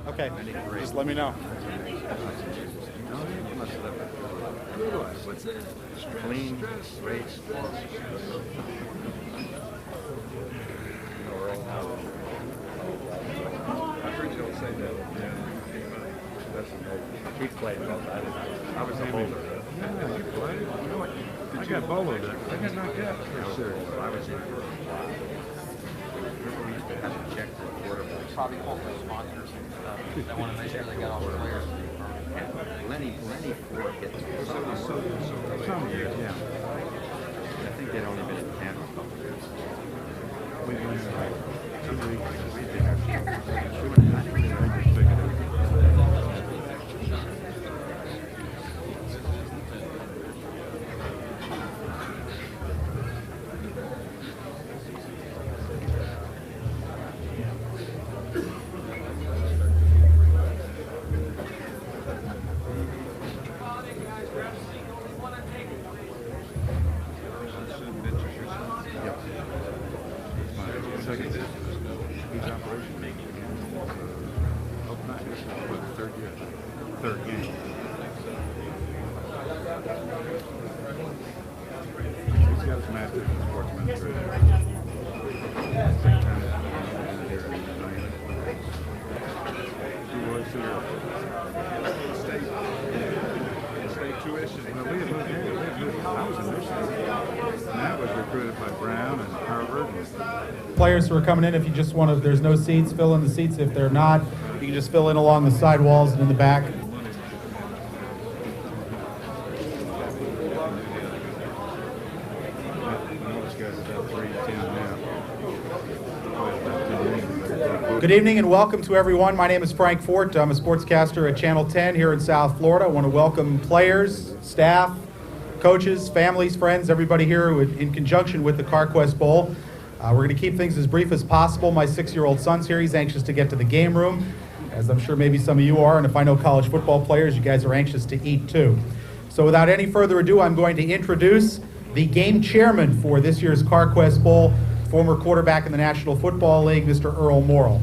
Okay, just let me know. What's that? Clean, great. I've heard you all say that. Yeah. He played both. I was a bowler. Yeah, you played. You know what? I got bowled. I got knocked out. Pretty serious. I was in for a while. Remember we used to have to check the quarterbacks. Probably corporate sponsors and stuff. They want to make sure they got all the players. Lenny Ford hit Some years, yeah. I think they'd only been in Tampa a couple of years. We went like 2 weeks. We'd been there. I think They just figured it. He's operation making. This is what, third year? Third game. He's got his master's in sports administration. He was here. State tuition. I was in Michigan. And that was recruited by Brown and Harvard. Players who are coming in, if you just want to, there's no seats, fill in the seats. If they're not, you can just fill in along the side walls and in the back. Good evening and welcome to everyone. My name is Frank Fort. I'm a sportscaster at Channel 10 here in South Florida. I want to welcome players, staff, coaches, families, friends, everybody here in conjunction with the Carquest Bowl. We're going to keep things as brief as possible. My 6-year-old son's here. He's anxious to get to the game room, as I'm sure maybe some of you are. And if I know college football players, you guys are anxious to eat too. So without any further ado, I'm going to introduce the game chairman for this year's Carquest Bowl, former quarterback in the National Football League, Mr. Earl Morrill.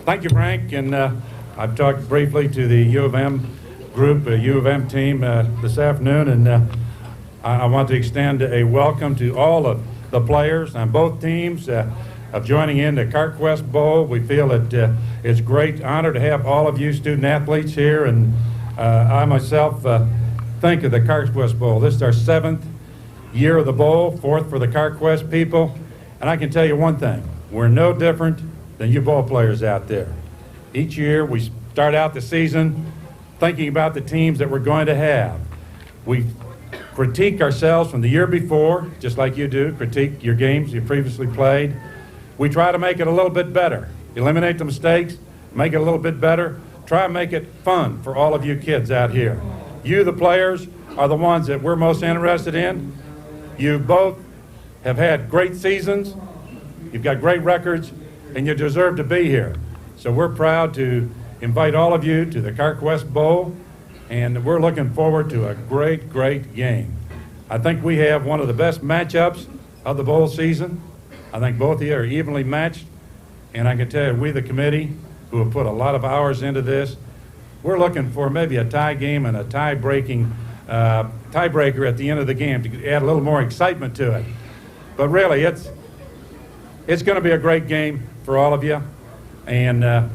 Thank you, Frank. And I've talked briefly to the U of M group, U of M team this afternoon, and I want to extend a welcome to all of the players on both teams of joining in the Carquest Bowl. We feel that it's a great honor to have all of you student athletes here, and I myself think of the Carquest Bowl. This is our 7th year of the bowl, 4th for the Carquest people, and I can tell you one thing: we're no different than you ball players out there. Each year we start out the season thinking about the teams that we're going to have. We critique ourselves from the year before, just like you do, critique your games you previously played. We try to make it a little bit better, eliminate the mistakes, make it a little bit better, try and make it fun for all of you kids out here. You, the players, are the ones that we're most interested in. You both have had great seasons, you've got great records, and you deserve to be here. So we're proud to invite all of you to the Carquest Bowl, and we're looking forward to a great, great game. I think we have one of the best matchups of the bowl season. I think both of you are evenly matched, and I can tell you, we, the committee, who have put a lot of hours into this, we're looking for maybe a tie game and a tiebreaker at the end of the game to add a little more excitement to it. But really, it's going to be a great game for all of you, and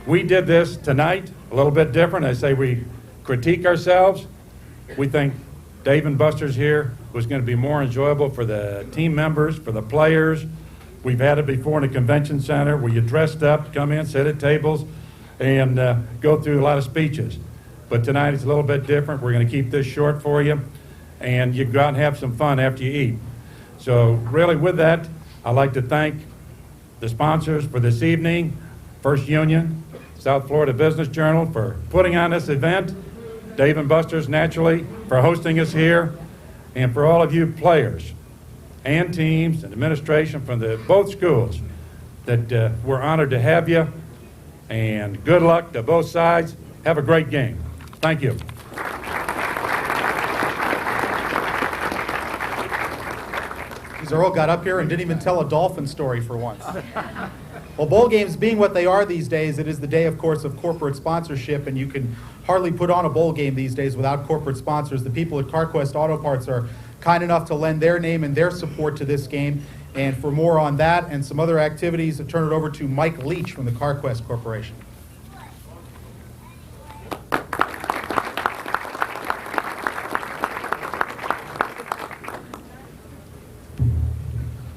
we did this tonight a little bit different. I say we critique ourselves. We think Dave and Buster's here was going to be more enjoyable for the team members, for the players. We've had it before in the convention center where you dressed up, come in, sit at tables, and go through a lot of speeches. But tonight it's a little bit different. We're going to keep this short for you, and you go out and have some fun after you eat. So really with that, I'd like to thank the sponsors for this evening, First Union, South Florida Business Journal for putting on this event, Dave and Buster's naturally for hosting us here, and for all of you players and teams and administration from both schools that we're honored to have you, and good luck to both sides. Have a great game. Thank you. Because Earl got up here and didn't even tell a dolphin story for once. Well, bowl games being what they are these days, it is the day, of course, of corporate sponsorship, and you can hardly put on a bowl game these days without corporate sponsors. The people at Carquest Auto Parts are kind enough to lend their name and their support to this game. And for more on that and some other activities, I turn it over to Mike Leach from the Carquest Corporation.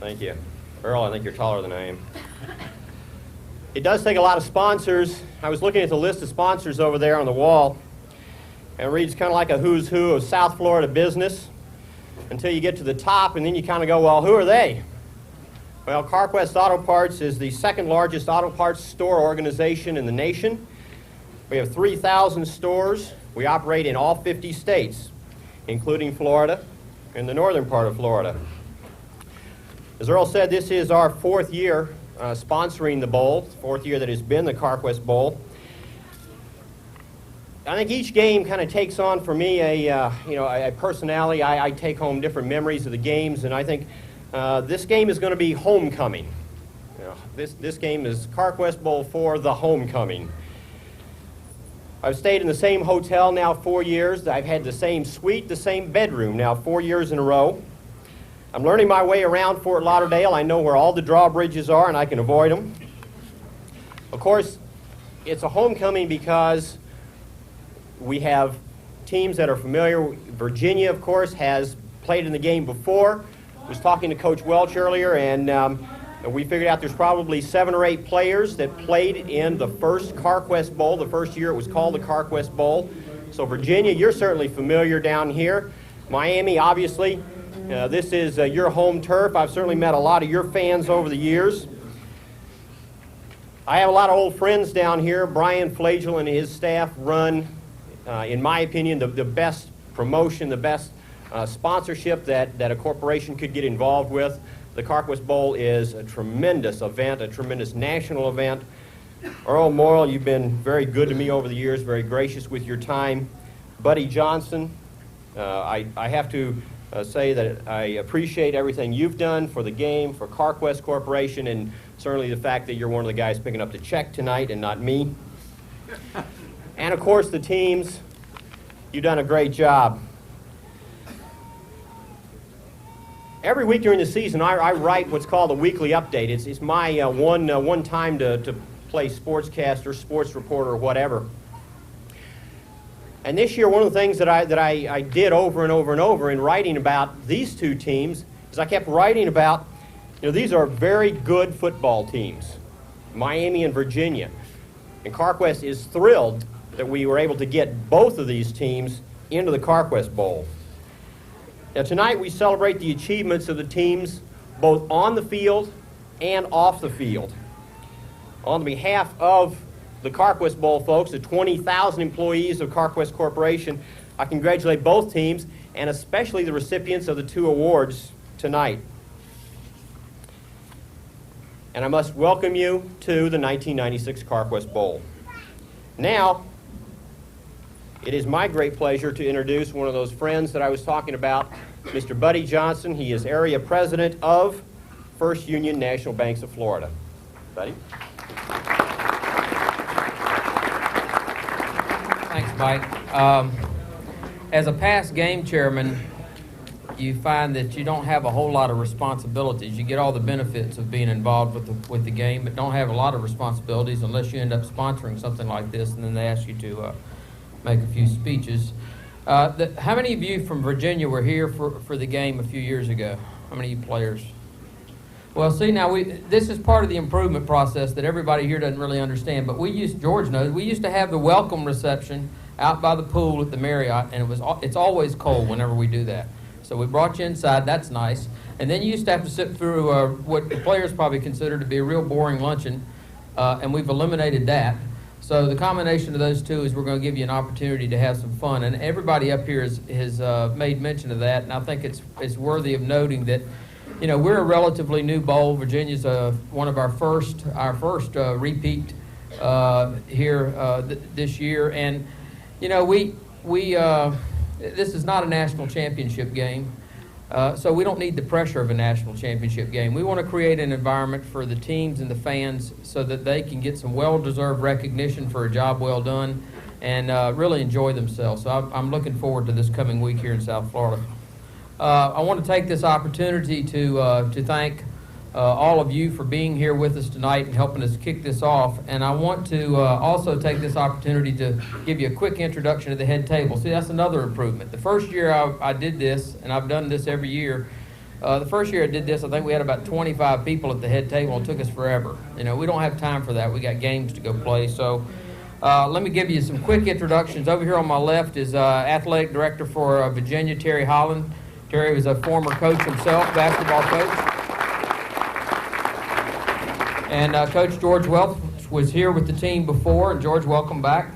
Thank you. Earl, I think you're taller than I am. It does take a lot of sponsors. I was looking at the list of sponsors over there on the wall, and it reads kind of like a who's who of South Florida business until you get to the top, and then you kind of go, well, who are they? Well, Carquest Auto Parts is the second largest auto parts store organization in the nation. We have 3,000 stores. We operate in all 50 states, including Florida and the northern part of Florida. As Earl said, this is our fourth year sponsoring the bowl, fourth year that has been the Carquest Bowl. I think each game kind of takes on for me a personality. I take home different memories of the games, and I think this game is going to be homecoming. You know, this game is Carquest Bowl for the homecoming. I've stayed in the same hotel now 4 years. I've had the same suite, the same bedroom now 4 years in a row. I'm learning my way around Fort Lauderdale. I know where all the drawbridges are, and I can avoid them. Of course, it's a homecoming because we have teams that are familiar. Virginia, of course, has played in the game before. I was talking to Coach Welch earlier, and we figured out there's probably 7 or 8 players that played in the first Carquest Bowl. The first year it was called the Carquest Bowl. So Virginia, you're certainly familiar down here. Miami, obviously. This is your home turf. I've certainly met a lot of your fans over the years. I have a lot of old friends down here. Brian Flagel and his staff run, in my opinion, the best promotion, the best sponsorship that a corporation could get involved with. The Carquest Bowl is a tremendous event, a tremendous national event. Earl Morrill, you've been very good to me over the years, very gracious with your time. Buddy Johnson, I have to say that I appreciate everything you've done for the game, for Carquest Corporation, and certainly the fact that you're one of the guys picking up the check tonight and not me. And of course the teams, you've done a great job. Every week during the season I write what's called a weekly update. It's my one time to play sportscaster, sports reporter, or whatever. And this year, one of the things that I did over and over and over in writing about these two teams is I kept writing about, these are very good football teams, Miami and Virginia. And Carquest is thrilled that we were able to get both of these teams into the Carquest Bowl. Now tonight we celebrate the achievements of the teams both on the field and off the field. On behalf of the Carquest Bowl folks, the 20,000 employees of Carquest Corporation, I congratulate both teams and especially the recipients of the 2 awards tonight. And I must welcome you to the 1996 Carquest Bowl. Now, it is my great pleasure to introduce one of those friends that I was talking about, Mr. Buddy Johnson. He is area president of First Union National Banks of Florida. Buddy? Thanks, Mike. As a past game chairman, you find that you don't have a whole lot of responsibilities. You get all the benefits of being involved with the game, but don't have a lot of responsibilities unless you end up sponsoring something like this, and then they ask you to make a few speeches. How many of you from Virginia were here for the game a few years ago? How many of you players? Well, see, now this is part of the improvement process that everybody here doesn't really understand, but George knows, we used to have the welcome reception out by the pool at the Marriott, and it's always cold whenever we do that. So we brought you inside, that's nice. And then you used to have to sit through what the players probably consider to be a real boring luncheon, and we've eliminated that. So the combination of those two is we're going to give you an opportunity to have some fun. And everybody up here has made mention of that, and I think it's worthy of noting that, we're a relatively new bowl. Virginia's one of our first repeat here this year, and we this is not a national championship game. So we don't need the pressure of a national championship game. We want to create an environment for the teams and the fans so that they can get some well-deserved recognition for a job well done and really enjoy themselves. So I'm looking forward to this coming week here in South Florida. I want to take this opportunity to thank all of you for being here with us tonight and helping us kick this off. And I want to also take this opportunity to give you a quick introduction to the head table. See, that's another improvement. The first year I did this, and I've done this every year, the first year I did this, I think we had about 25 people at the head table. It took us forever. You know, we don't have time for that. We got games to go play. So let me give you some quick introductions. Over here on my left is athletic director for Virginia, Terry Holland. Terry was a former coach himself, basketball coach. And Coach George Welch was here with the team before. And George, welcome back.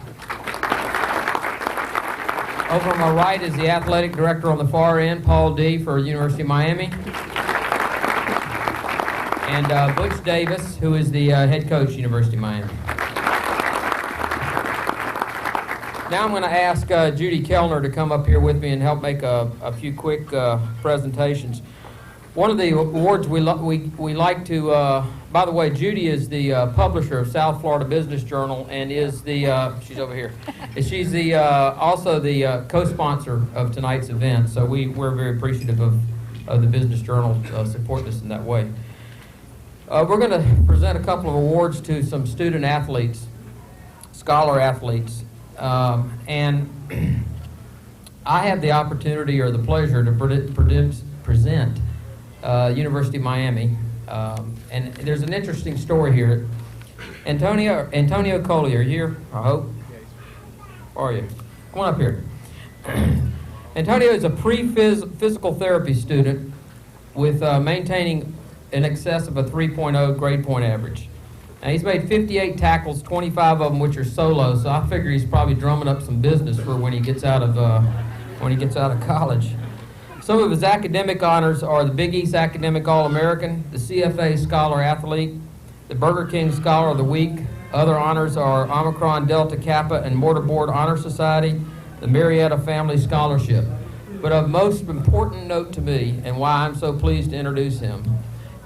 Over on my right is the athletic director on the far end, Paul D. for University of Miami. And Butch Davis, who is the head coach, University of Miami. Now I'm going to ask Judy Kellner to come up here with me and help make a few quick presentations. One of the awards we like to, by the way, Judy is the publisher of South Florida Business Journal and is the, she's over here, she's the also the co-sponsor of tonight's event. So we're very appreciative of the Business Journal supporting us in that way. We're going to present a couple of awards to some student athletes, scholar athletes. And I have the opportunity or the pleasure to present University of Miami. And there's an interesting story here. Antonio Coley, are you here? I hope. Are you? Come on up here. Antonio is a pre-physical therapy student with maintaining in excess of a 3.0 grade point average. Now, he's made 58 tackles, 25 of them which are solo, so I figure he's probably drumming up some business for when he gets out of college. Some of his academic honors are the Big East Academic All-American, the CFA Scholar Athlete, the Burger King Scholar of the Week. Other honors are Omicron Delta Kappa and Mortarboard Honor Society, the Marietta Family Scholarship. But of most important note to me, and why I'm so pleased to introduce him,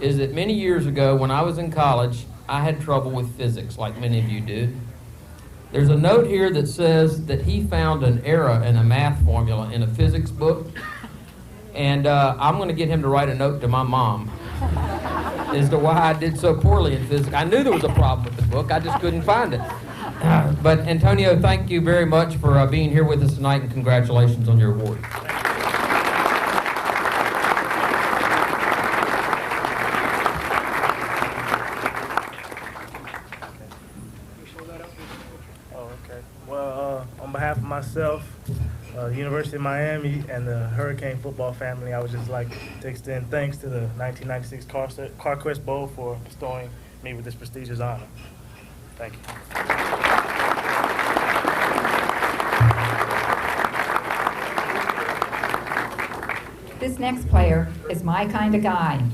is that many years ago when I was in college, I had trouble with physics, like many of you did. There's a note here that says that he found an error in a math formula in a physics book, and I'm going to get him to write a note to my mom as to why I did so poorly in physics. I knew there was a problem with the book, I just couldn't find it. But Antonio, thank you very much for being here with us tonight, and congratulations on your award. On behalf of myself, University of Miami, and the Hurricane football family, I would just like to extend thanks to the 1996 Carquest Bowl for bestowing me with this prestigious honor. Thank you. This next player is my kind of guy.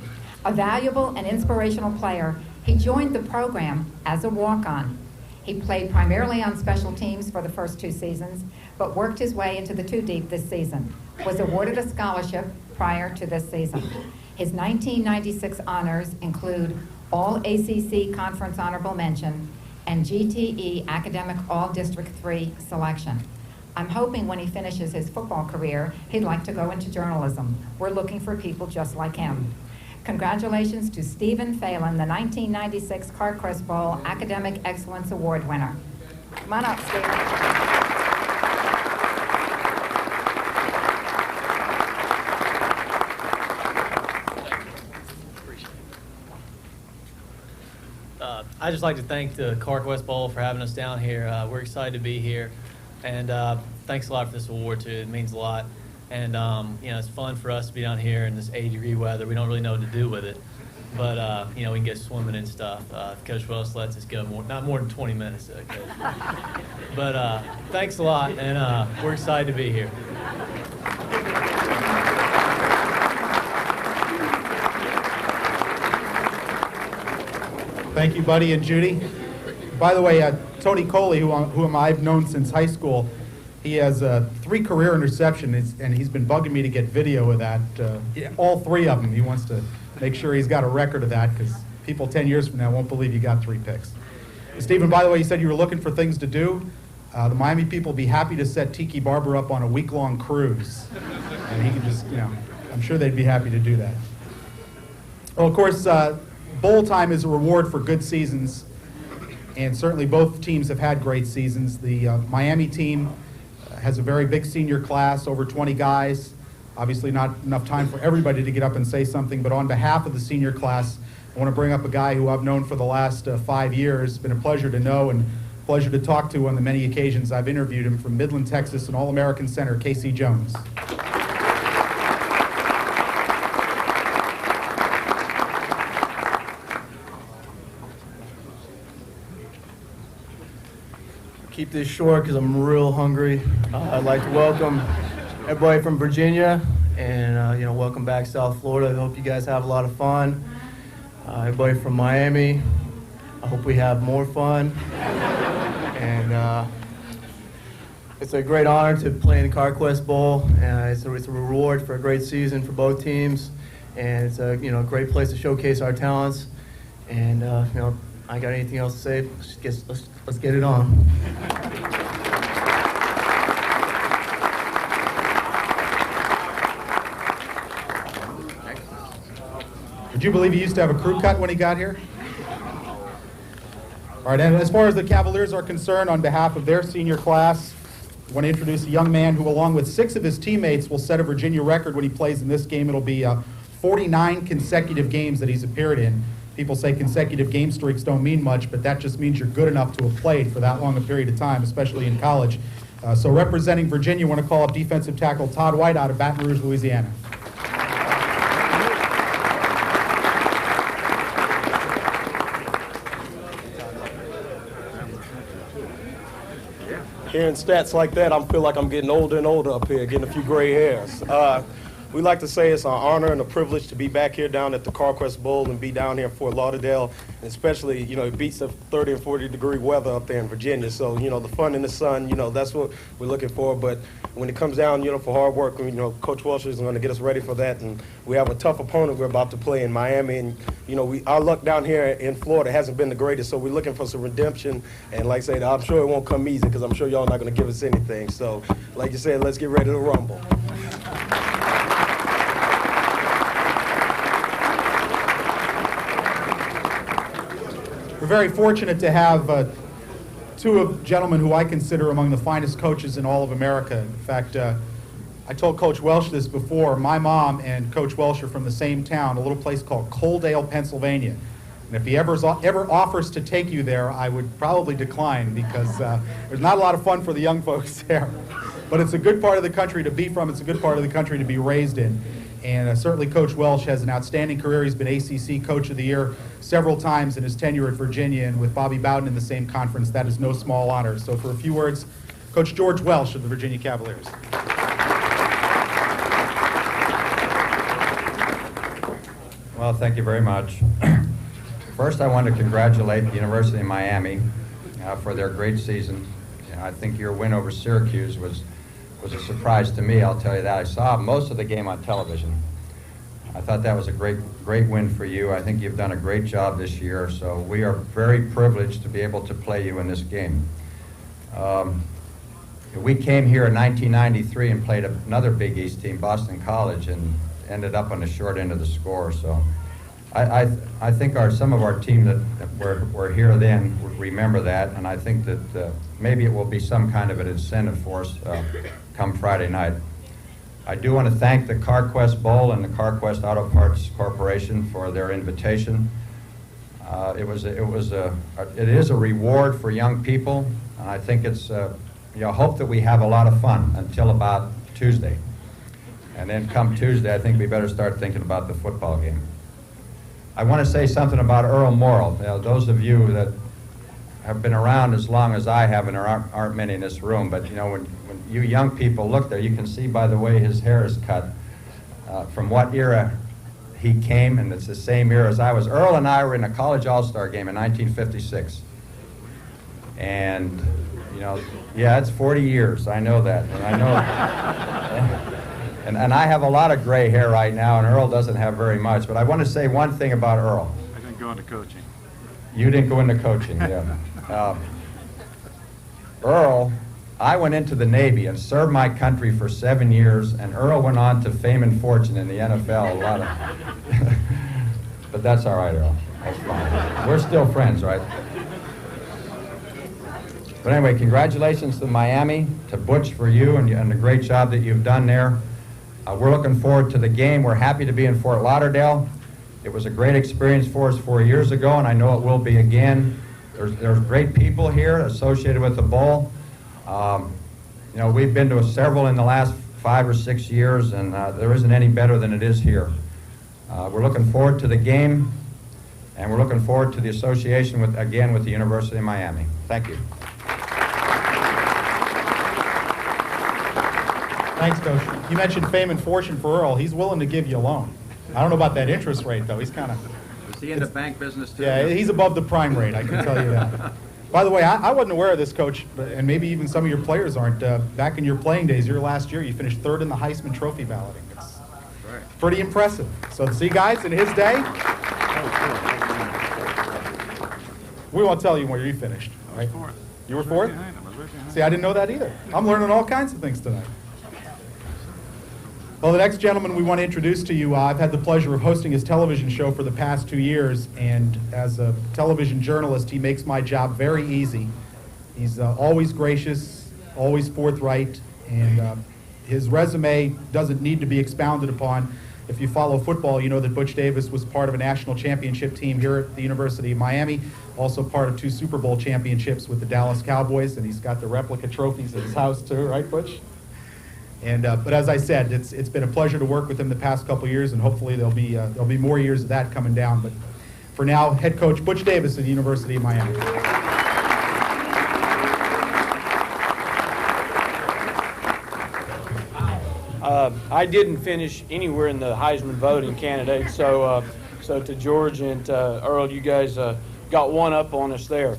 A valuable and inspirational player, he joined the program as a walk-on. He played primarily on special teams for the first 2 seasons, but worked his way into the 2 deep this season. Was awarded a scholarship prior to this season. His 1996 honors include All ACC Conference Honorable Mention and GTE Academic All District 3 selection. I'm hoping when he finishes his football career, he'd like to go into journalism. We're looking for people just like him. Congratulations to Stephen Phelan, the 1996 Carquest Bowl Academic Excellence Award winner. Come on up, Stephen. I'd just like to thank the Carquest Bowl for having us down here. We're excited to be here, and thanks a lot for this award too. It means a lot. And, you know, it's fun for us to be down here in this 80-degree weather. We don't really know what to do with it. But, you know, we can get swimming and stuff. If Coach Wells lets us go not more than 20 minutes, though, Coach. But thanks a lot, and we're excited to be here. Thank you, Buddy and Judy. By the way, Tony Coley, whom I've known since high school, He has 3 career interceptions, and he's been bugging me to get video of that. All 3 of them. He wants to make sure he's got a record of that because people 10 years from now won't believe you got 3 picks. Stephen, by the way, you said you were looking for things to do. The Miami people will be happy to set Tiki Barber up on a week-long cruise. And he can just, I'm sure they'd be happy to do that. Well, of course, bowl time is a reward for good seasons, and certainly both teams have had great seasons. The Miami team has a very big senior class, over 20 guys. Obviously not enough time for everybody to get up and say something, but on behalf of the senior class, I want to bring up a guy who I've known for the last 5 years. It's been a pleasure to know and pleasure to talk to on the many occasions I've interviewed him, from Midland, Texas, and All-American center, Casey Jones. Keep this short because I'm real hungry. I'd like to welcome everybody from Virginia and welcome back South Florida. I hope you guys have a lot of fun. Everybody from Miami, I hope we have more fun. And it's a great honor to play in the Carquest Bowl. It's a reward for a great season for both teams, and it's a great place to showcase our talents. And I got anything else to say? Let's get it on. Would you believe he used to have a crew cut when he got here? All right, and as far as the Cavaliers are concerned, on behalf of their senior class, I want to introduce a young man who, along with 6 of his teammates, will set a Virginia record when he plays in this game. It'll be 49 consecutive games that he's appeared in. People say consecutive game streaks don't mean much, but that just means you're good enough to have played for that long a period of time, especially in college. So representing Virginia, I want to call up defensive tackle Todd White out of Baton Rouge, Louisiana. Hearing stats like that, I feel like I'm getting older and older up here, getting a few gray hairs. We like to say it's an honor and a privilege to be back here down at the Carquest Bowl and be down here in Fort Lauderdale, and especially, it beats the 30 and 40 degree weather up there in Virginia. So, the fun in the sun, that's what we're looking for. But when it comes down, for hard work, Coach Welsh is going to get us ready for that. And we have a tough opponent we're about to play in Miami. And, our luck down here in Florida hasn't been the greatest. So we're looking for some redemption. And like I said, I'm sure it won't come easy because I'm sure y'all not going to give us anything. So, like you said, let's get ready to rumble. We're very fortunate to have 2 gentlemen who I consider among the finest coaches in all of America. In fact, I told Coach Welsh this before. My mom and Coach Welsh are from the same town, a little place called Coaldale, Pennsylvania. And if he ever offers to take you there, I would probably decline because there's not a lot of fun for the young folks there. But it's a good part of the country to be from. It's a good part of the country to be raised in. And certainly Coach Welsh has an outstanding career. He's been ACC Coach of the Year several times in his tenure at Virginia, and with Bobby Bowden in the same conference, that is no small honor. So for a few words, Coach George Welsh of the Virginia Cavaliers. Well, thank you very much. First, I want to congratulate the University of Miami for their great season. I think your win over Syracuse was a surprise to me, I'll tell you that. I saw most of the game on television. I thought that was a great win for you. I think you've done a great job this year, so we are very privileged to be able to play you in this game. We came here in 1993 and played another Big East team, Boston College, and ended up on the short end of the score. So I think some of our team that were here then remember that, and I think that maybe it will be some kind of an incentive for us come Friday night. I do want to thank the Carquest Bowl and the Carquest Auto Parts Corporation for their invitation. It is a reward for young people, and I think it's hope that we have a lot of fun until about Tuesday. And then come Tuesday, I think we better start thinking about the football game. I want to say something about Earl Morrall. Those of you that have been around as long as I have, and there aren't many in this room, but when you young people look there, you can see by the way his hair is cut from what era he came, and it's the same era as I was. Earl and I were in a college all-star game in 1956. And You know, yeah, it's 40 years. I know that, and I know. And I have a lot of gray hair right now, and Earl doesn't have very much. But I want to say one thing about Earl. I didn't go into coaching. You didn't go into coaching, yeah. Earl, I went into the Navy and served my country for 7 years, and Earl went on to fame and fortune in the NFL. A lot of, but that's all right, Earl. That's fine. We're still friends, right? But anyway, congratulations to Miami, to Butch for you and the great job that you've done there. We're looking forward to the game. We're happy to be in Fort Lauderdale. It was a great experience for us 4 years ago, and I know it will be again. There's great people here associated with the bowl. You know, we've been to several in the last 5 or 6 years, and there isn't any better than it is here. We're looking forward to the game, and we're looking forward to the association with the University of Miami. Thank you. Thanks, Coach. You mentioned fame and fortune for Earl. He's willing to give you a loan. I don't know about that interest rate, though. He's kind of... Is he in the bank business, too? Yeah, he's above the prime rate, I can tell you that. By the way, I wasn't aware of this, Coach, and maybe even some of your players aren't. Back in your playing days, your last year, you finished third in the Heisman Trophy balloting. It's pretty impressive. So, see, guys, in his day, we won't tell you where you finished. Right? Fourth. You were fourth? I was right behind See, I didn't know that either. I'm learning all kinds of things tonight. Well, the next gentleman we want to introduce to you, I've had the pleasure of hosting his television show for the past 2 years, and as a television journalist, he makes my job very easy. He's always gracious, always forthright, and his resume doesn't need to be expounded upon. If you follow football, you know that Butch Davis was part of a national championship team here at the University of Miami, also part of 2 Super Bowl championships with the Dallas Cowboys, and he's got the replica trophies in his house too, right, Butch? And but as I said, it's been a pleasure to work with him the past couple of years, and hopefully there'll be more years of that coming down. But for now, head coach Butch Davis at the University of Miami. I didn't finish anywhere in the Heisman voting candidate, so to George and Earl, you guys got one up on us there.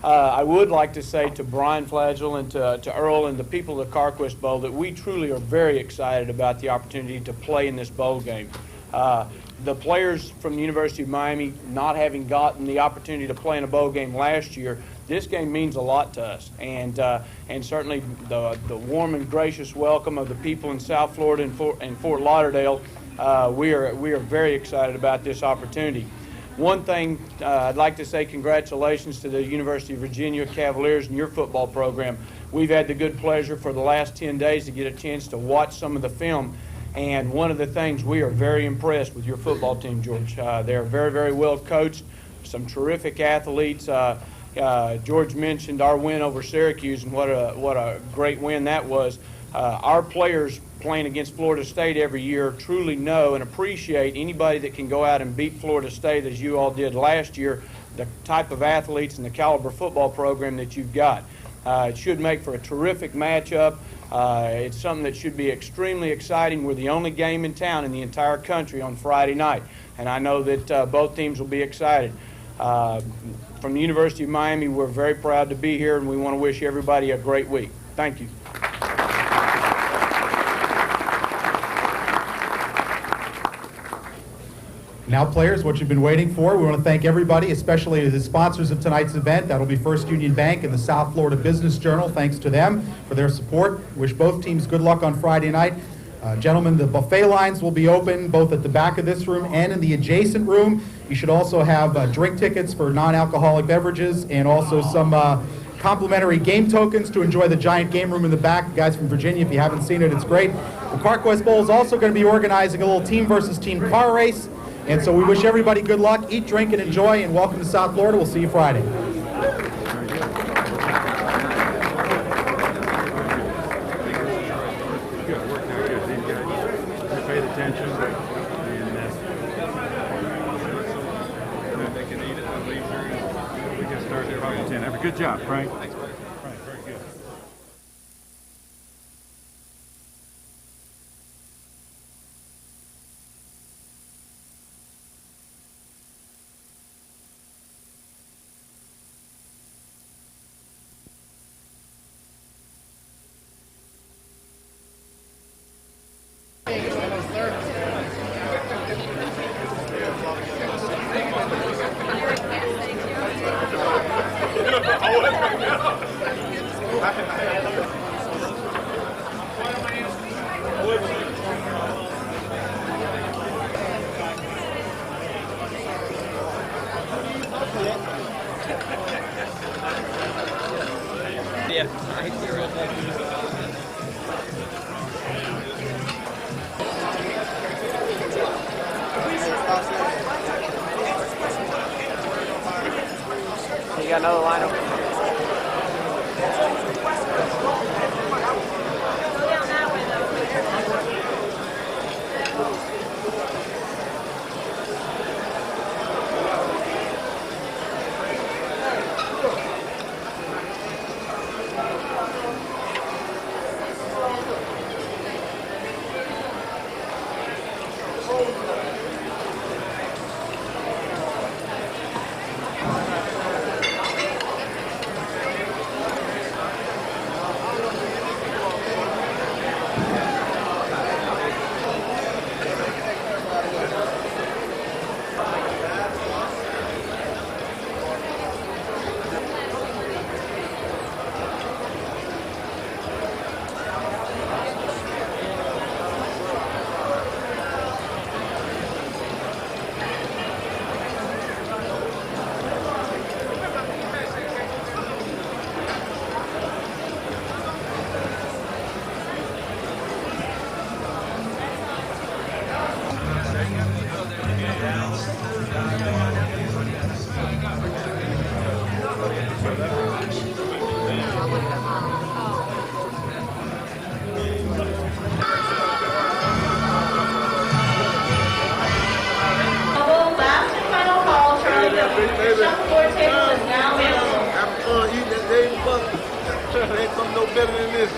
I would like to say to Brian Flagel and to Earl and the people of the Carquest Bowl that we truly are very excited about the opportunity to play in this bowl game. The players from the University of Miami not having gotten the opportunity to play in a bowl game last year, this game means a lot to us, and certainly the warm and gracious welcome of the people in South Florida and Fort Lauderdale. We are very excited about this opportunity. One thing I'd like to say congratulations to the University of Virginia Cavaliers and your football program. We've had the good pleasure for the last 10 days to get a chance to watch some of the film, and one of the things we are very impressed with your football team, George. They're very, very well coached, some terrific athletes. George mentioned our win over Syracuse and what a great win that was. Our players playing against Florida State every year truly know and appreciate anybody that can go out and beat Florida State as you all did last year, the type of athletes and the caliber football program that you've got. It should make for a terrific matchup. It's something that should be extremely exciting. We're the only game in town in the entire country on Friday night, and I know that both teams will be excited. From the University of Miami, we're very proud to be here, and we want to wish everybody a great week. Thank you. Now, players, what you've been waiting for. We want to thank everybody, especially the sponsors of tonight's event. That'll be First Union Bank and the South Florida Business Journal. Thanks to them for their support. Wish both teams good luck on Friday night. Gentlemen, the buffet lines will be open both at the back of this room and in the adjacent room. You should also have drink tickets for non-alcoholic beverages and also some complimentary game tokens to enjoy the giant game room in the back. Guys from Virginia, if you haven't seen it, it's great. The Carquest Bowl is also going to be organizing a little team versus team car race. And so we wish everybody good luck. Eat, drink, and enjoy, and welcome to South Florida. We'll see you Friday. Good job, Frank. You got another lineup? Shuffleboard table is now available. Have fun eating that Dave & Buster's. Ain't something no better than this, huh?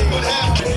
What happened?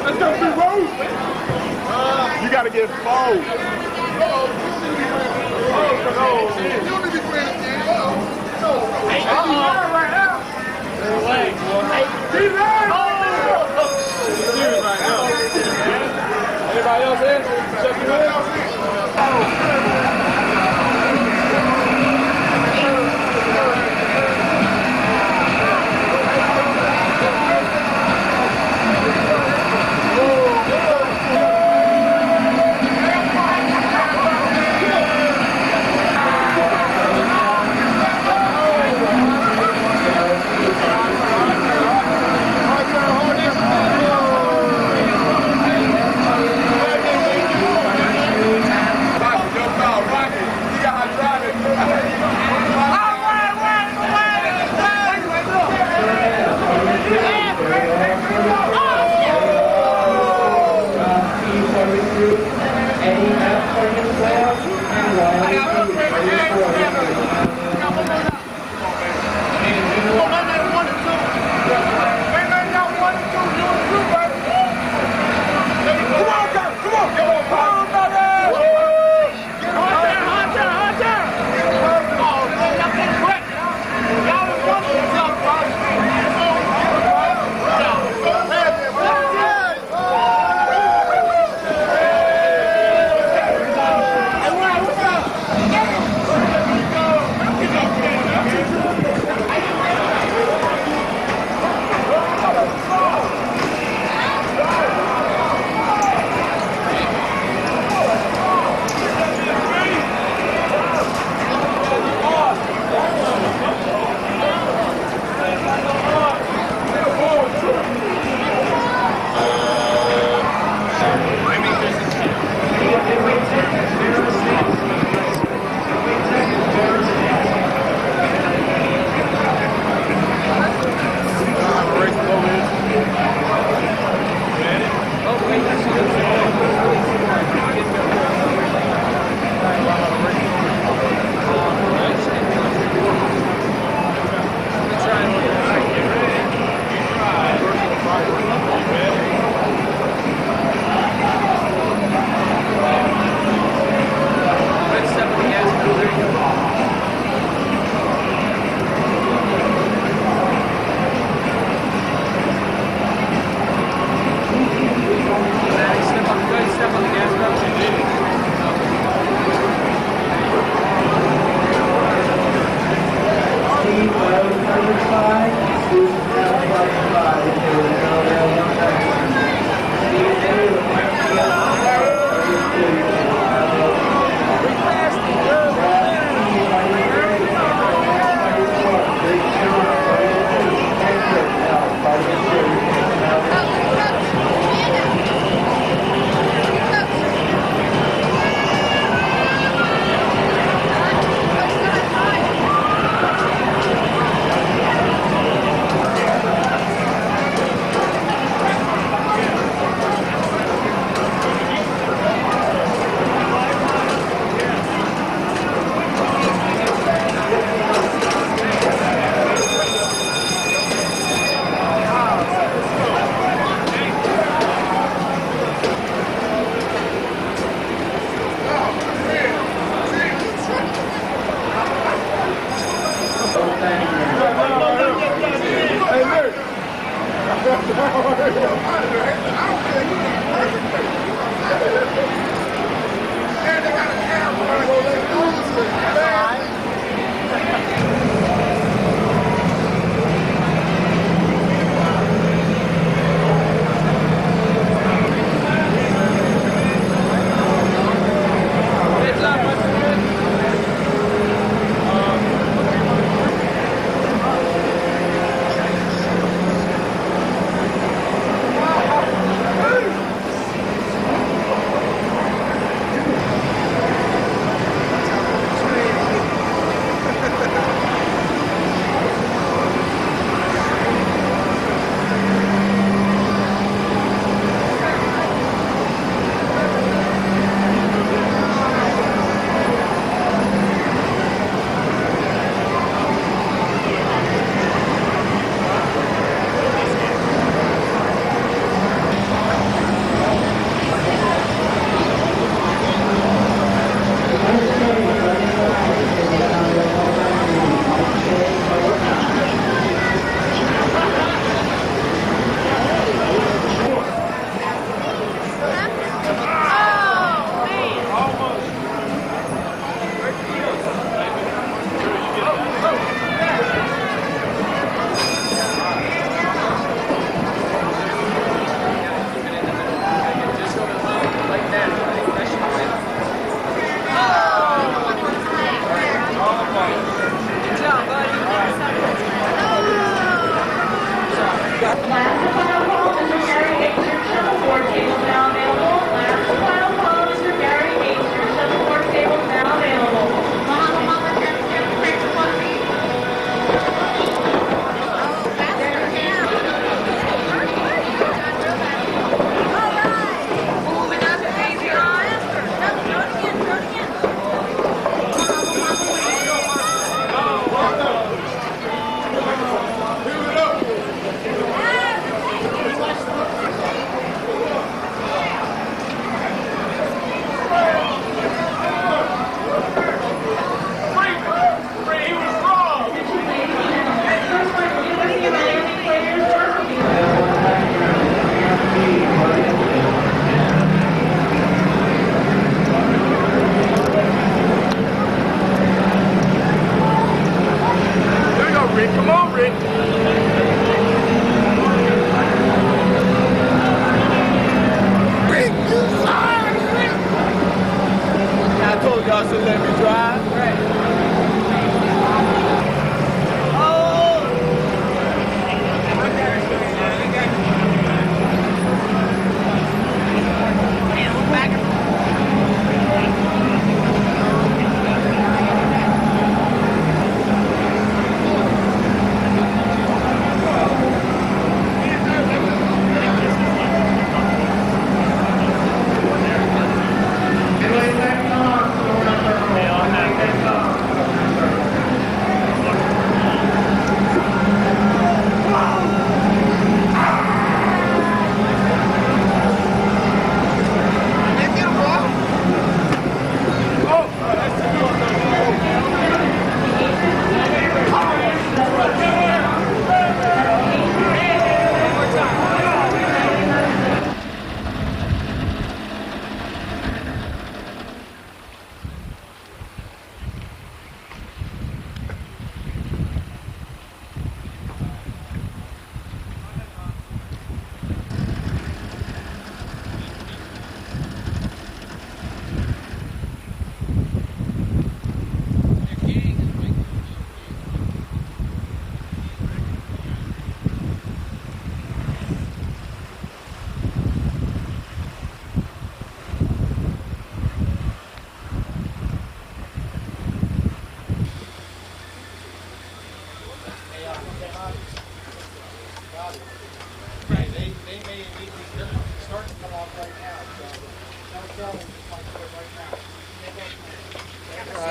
Let's go through road. You got to get forward. Anybody else in? Check your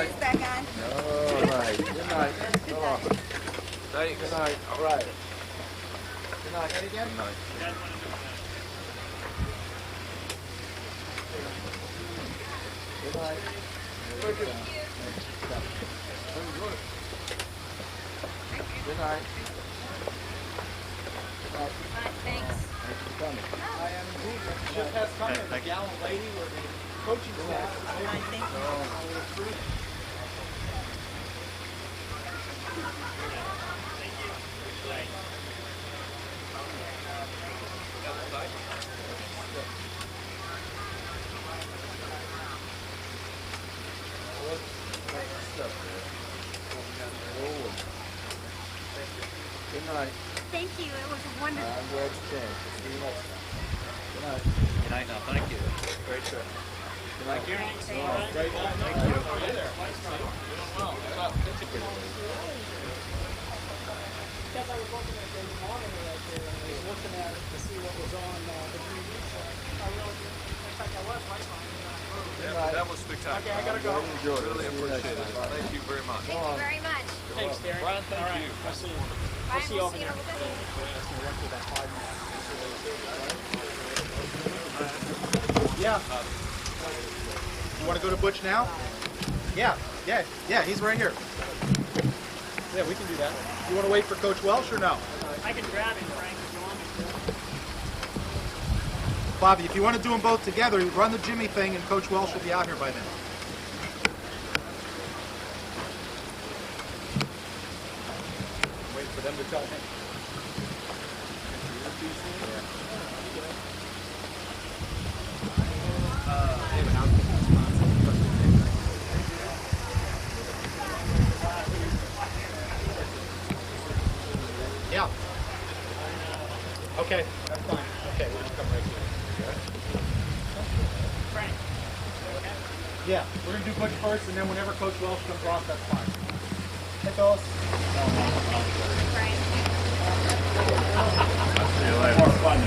Shoes back on. All right. Good night. So long. Thanks. Good night. All right. Good night. Again? Good night. Good night. Good night. Thanks. Thanks for coming. I am indeed. Ship has come as a gallant lady with the coaching staff. Good night. Thank you. It was wonderful. I'm glad you came. See you next time. Good night. Good night now. Thank you. Great trip. Good night. Great. Thank you. Because I was looking at the monitor right there, and I was looking at it to see what was on the TV. So I really, in fact, I was right on. That was spectacular. Okay, I gotta go. Enjoyed it. Really appreciate it. Thank you very much. Thank you very much. Thanks, Darren. Brian, thank All right, you. I'll see you. Bye, We'll see you we'll over see you in a there. little bit. Yeah. You want to go to Butch now? Yeah, he's right here. Yeah, we can do that. You want to wait for Coach Welsh or no? I can grab him, Frank, if you want me to. Bobby, if you want to do them both together, run the Jimmy thing and Coach Welsh will be out here by then. Wait for them to tell me. Yeah. Okay, that's fine. Okay, we'll just come right here. Frank. Yeah, we're going to do Butch first, and then whenever Coach Welsh comes off, that's fine. Hey, fellas. See you later. More fun.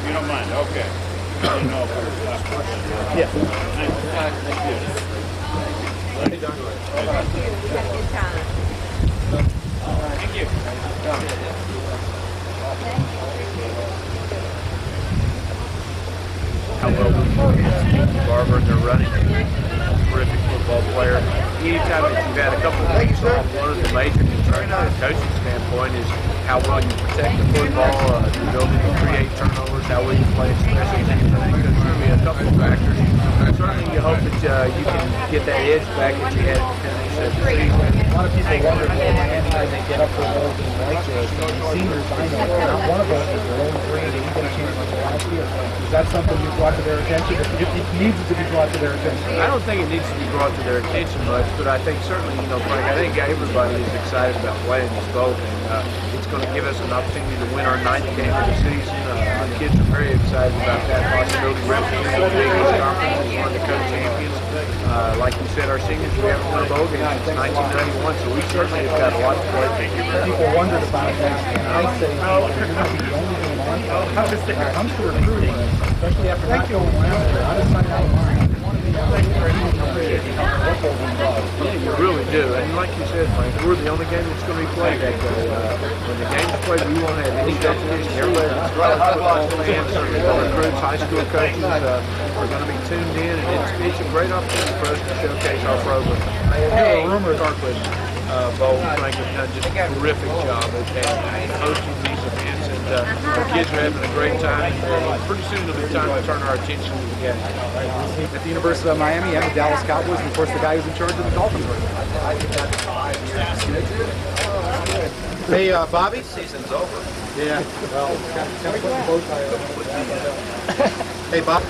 You don't mind? Okay. Yeah. Thank you. Good time. Thank you. How well we Tiki Barber, they're running a terrific football player. Anytime that you've had a couple of weeks off, one of the major concerns from a coaching standpoint is how well you protect the football, the ability to create turnovers, how well you play in special teams. I think there's going to be a couple of factors. Certainly you hope that you can get that edge back that you had at the finish of the season. A lot of people wonder why Miami doesn't get up for a bowl game like this. Seniors, I know, not one of us is their own grade. They didn't get a chance to last year. Is that something you brought to their attention? It needs to be brought to their attention. I don't think it needs to be brought to their attention much, but I think certainly, Frank, I think everybody is excited about playing this bowl, and it's going to give us an opportunity to win our 9th game of the season. Our kids are very excited about that possibility. Representing the Big East Conference, one of the co-champions. Like you said, our seniors, we haven't won a bowl game since 1991, so we certainly have got a lot to play for. People wondered about that, and I say you're going to be the only game on. When it comes to recruiting, especially after not going last year, I decided I want to be out there. Yeah, you really do. And like you said, Frank, we're the only game that's going to be played that day. When the game's played, we won't have any competition. Everybody that's football fans, certainly the recruits, high school coaches, are going to be tuned in, and it's a great opportunity for us to showcase our program. Hey, Carquest Bowl, Frank, has done just a terrific job at hosting these events, and our kids are having a great time. And pretty soon it'll be time to turn our attention to the game. At the University of Miami and the Dallas Cowboys, and of course the guy who's in charge of the Dolphins. Hey, Bobby. Season's over. Yeah. Well, kind of put the bow tie on. Hey, Bob.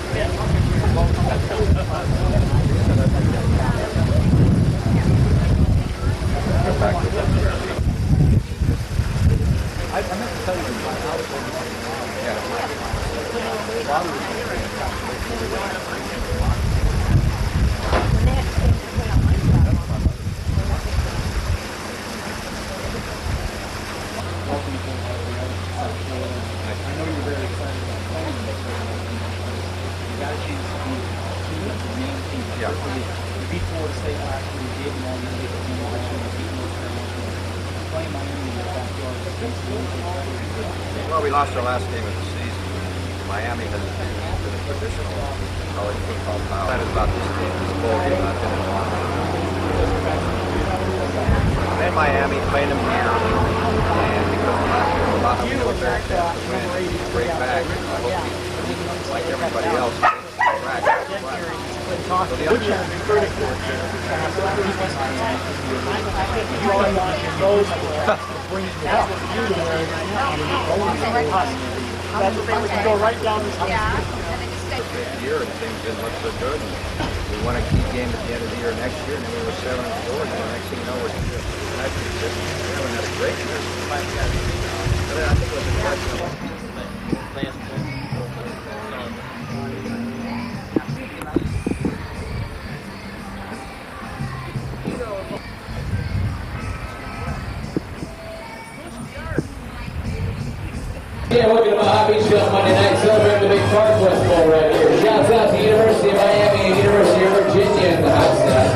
I meant to tell you Well, we lost our last game of the season. Miami has been a traditional college football power. That is about this team. This bowl game not been in a long time. I'm in Miami, playing them here, and because we're not here, a lot of people are very chance to win. Great back. I hope we, like everybody else, track. So the other go right down this year and things didn't look so good. And we won a key game at the end of the year next year, and then we were 7-4. And then the next thing you know, we're 6-6. We haven't had a great year. But I think it was a question. Yeah, welcome to Mojave Beach Field Monday night, celebrating the big Carquest Bowl right here. Shouts out to University of Miami and University of Virginia in the house tonight.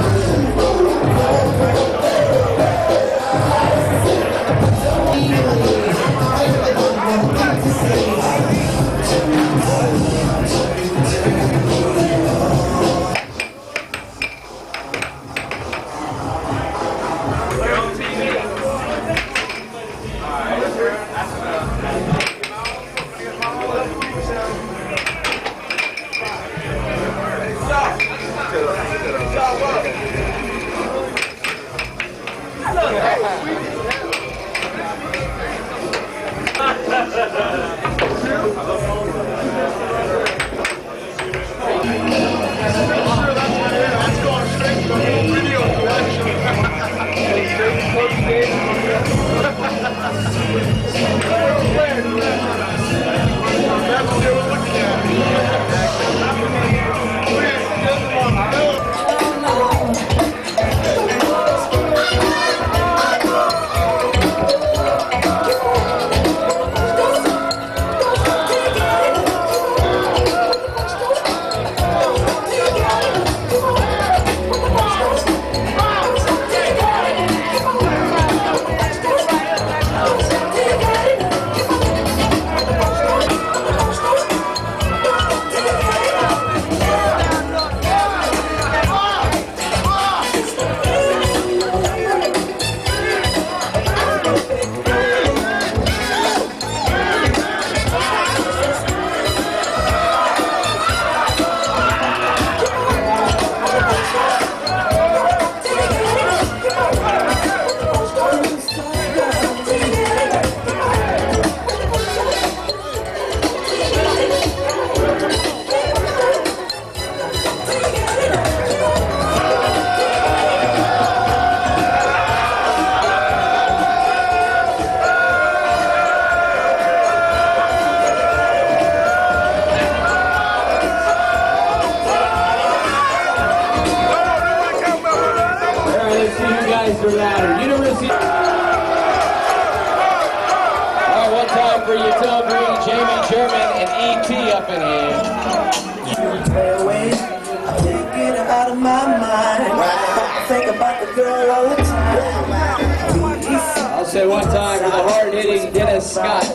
I'll say one time for the hard-hitting Dennis Scott. She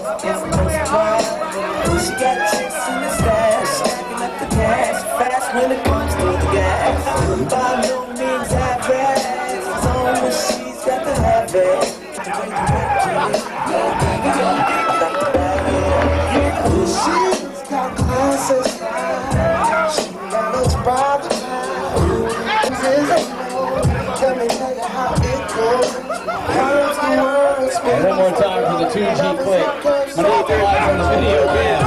got chicks in the stash, stacking up the cash, fast when it comes to the gas. By no means average, it's on when she's got to have it. She's got classes, she managed by the let me tell you how it goes. And one more time for the 2G click. Underneath the lights on the video cam.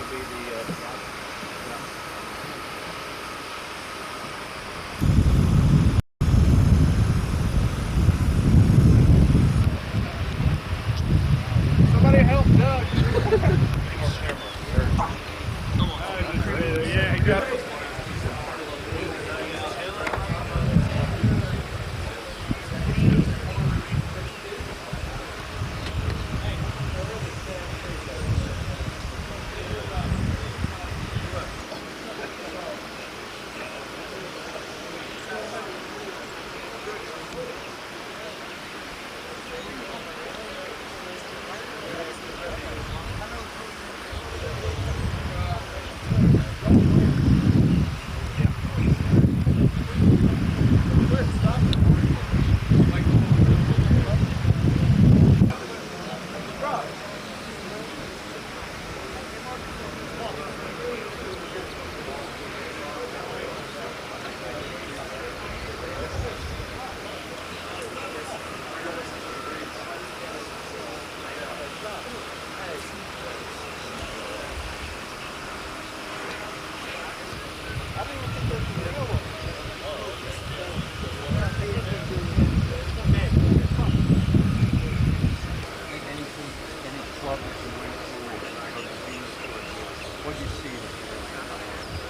to be the somebody help Doug. Yeah, he got it.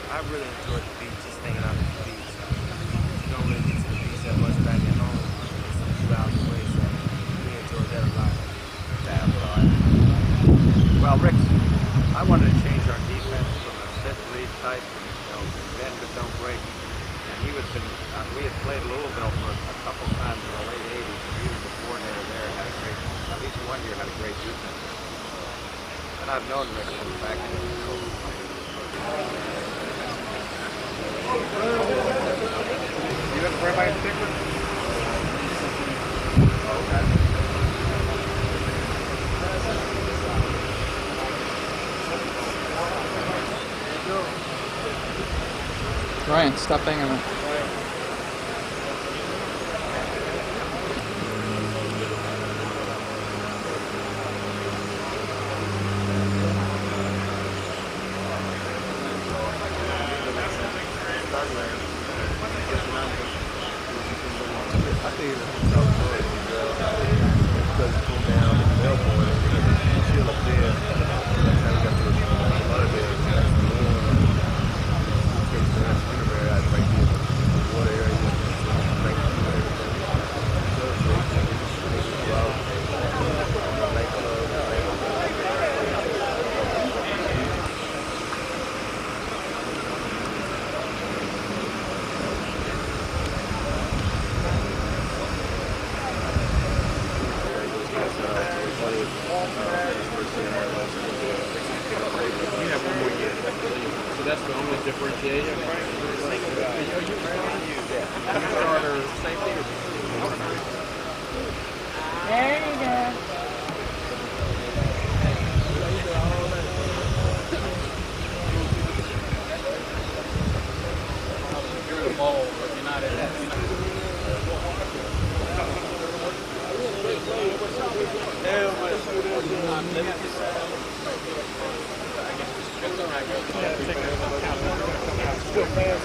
I really enjoyed the beach, just hanging out at the beach. You don't really get to the beach that much back at home. It's a few hours away, so we enjoyed that a lot. Well, Rick, I wanted to change our defense from a set lead type, bend but don't break. And we had played a little bit for a couple times in the late 80s, and even before they were there, had a great, at least one year had a great defense. And I've known Rick from back in the coach. You looking for everybody in particular? Ryan, stop banging on. That's the only differentiation. Starter safety or There you go. you're the ball, if you're not in that. Still fans,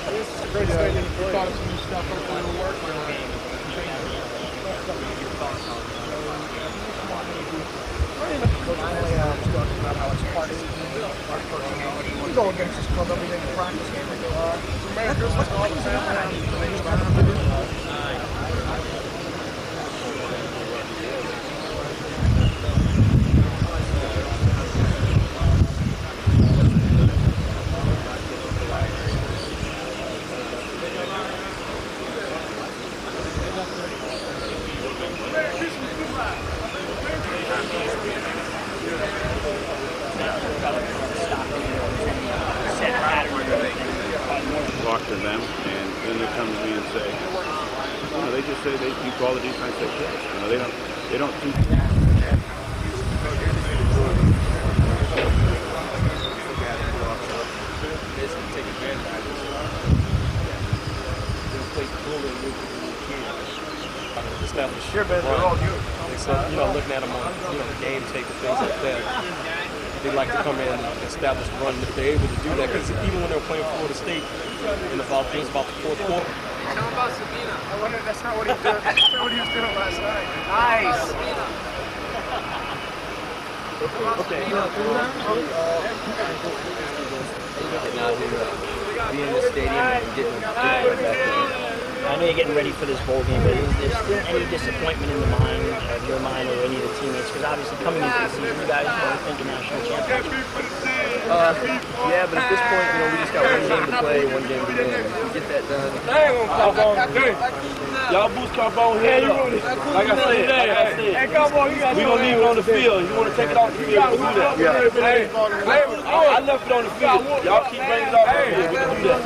this is a great stadium. You thought of some new stuff over the work. Finally, talking about how it's part of our personality. We go against this club every day in practice game. It's Merry Christmas to all the family. Talk to them, and then they come to me and say, they just say you call the defense they play. They don't do. Basically take advantage of this. Play fully and move the stuff is sure better than all you. Except, looking at them on, the game tape and things like that. they like to come in and establish the run. And if they're able to do that, because even when they were playing Florida State in the fourth quarter. Tell him about Sabina. I wonder if that's not what he did. That's not what he was doing last night. Nice. Okay. Being in the stadium and getting back there. I know you're getting ready for this bowl game, but is there still any disappointment in the mind, of your mind, or any of the teammates? Because obviously coming into the season, you guys want to think of national championship. Yeah, but at this point, we just got one game to play, one game to win. If we get that done. Y'all boost Carbone head up. Like I said, we gonna leave it on the field. You want to take it off the field, we can do that. Yeah. I left it on the field. Y'all keep bringing it off the field. We can do that.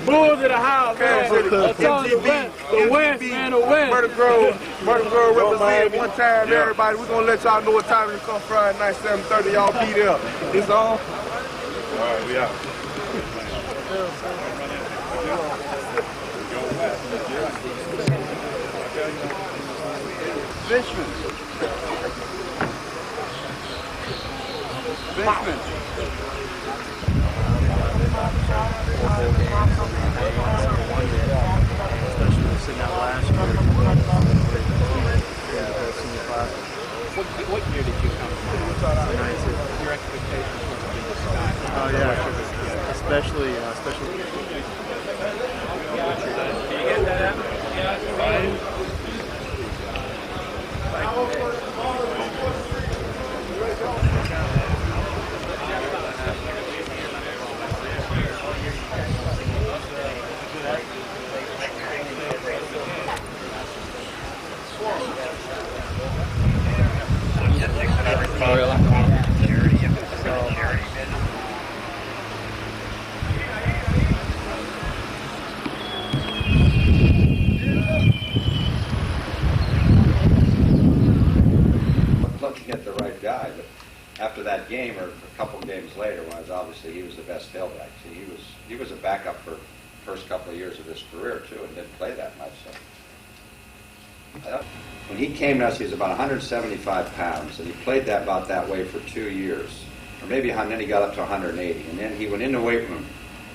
Bulls in the house, man. The West, man, the West. Murder Grove represented one time, everybody. We're going to let y'all know what time it come Friday night, 7:30. Y'all be there. It's on. All right, we out. Sitting out last year. What year did you come from? Your expectations were to be the sky. Oh yeah, especially. Can you get that out? Looking at the right guy, but after that game or a couple games later, obviously he was the best tailback. See, he was a backup for the first couple of years of his career too, and didn't play that much. So when he came to us, he was about 175 pounds, and he played about that way for 2 years, or maybe, and then he got up to 180, and then he went in the weight room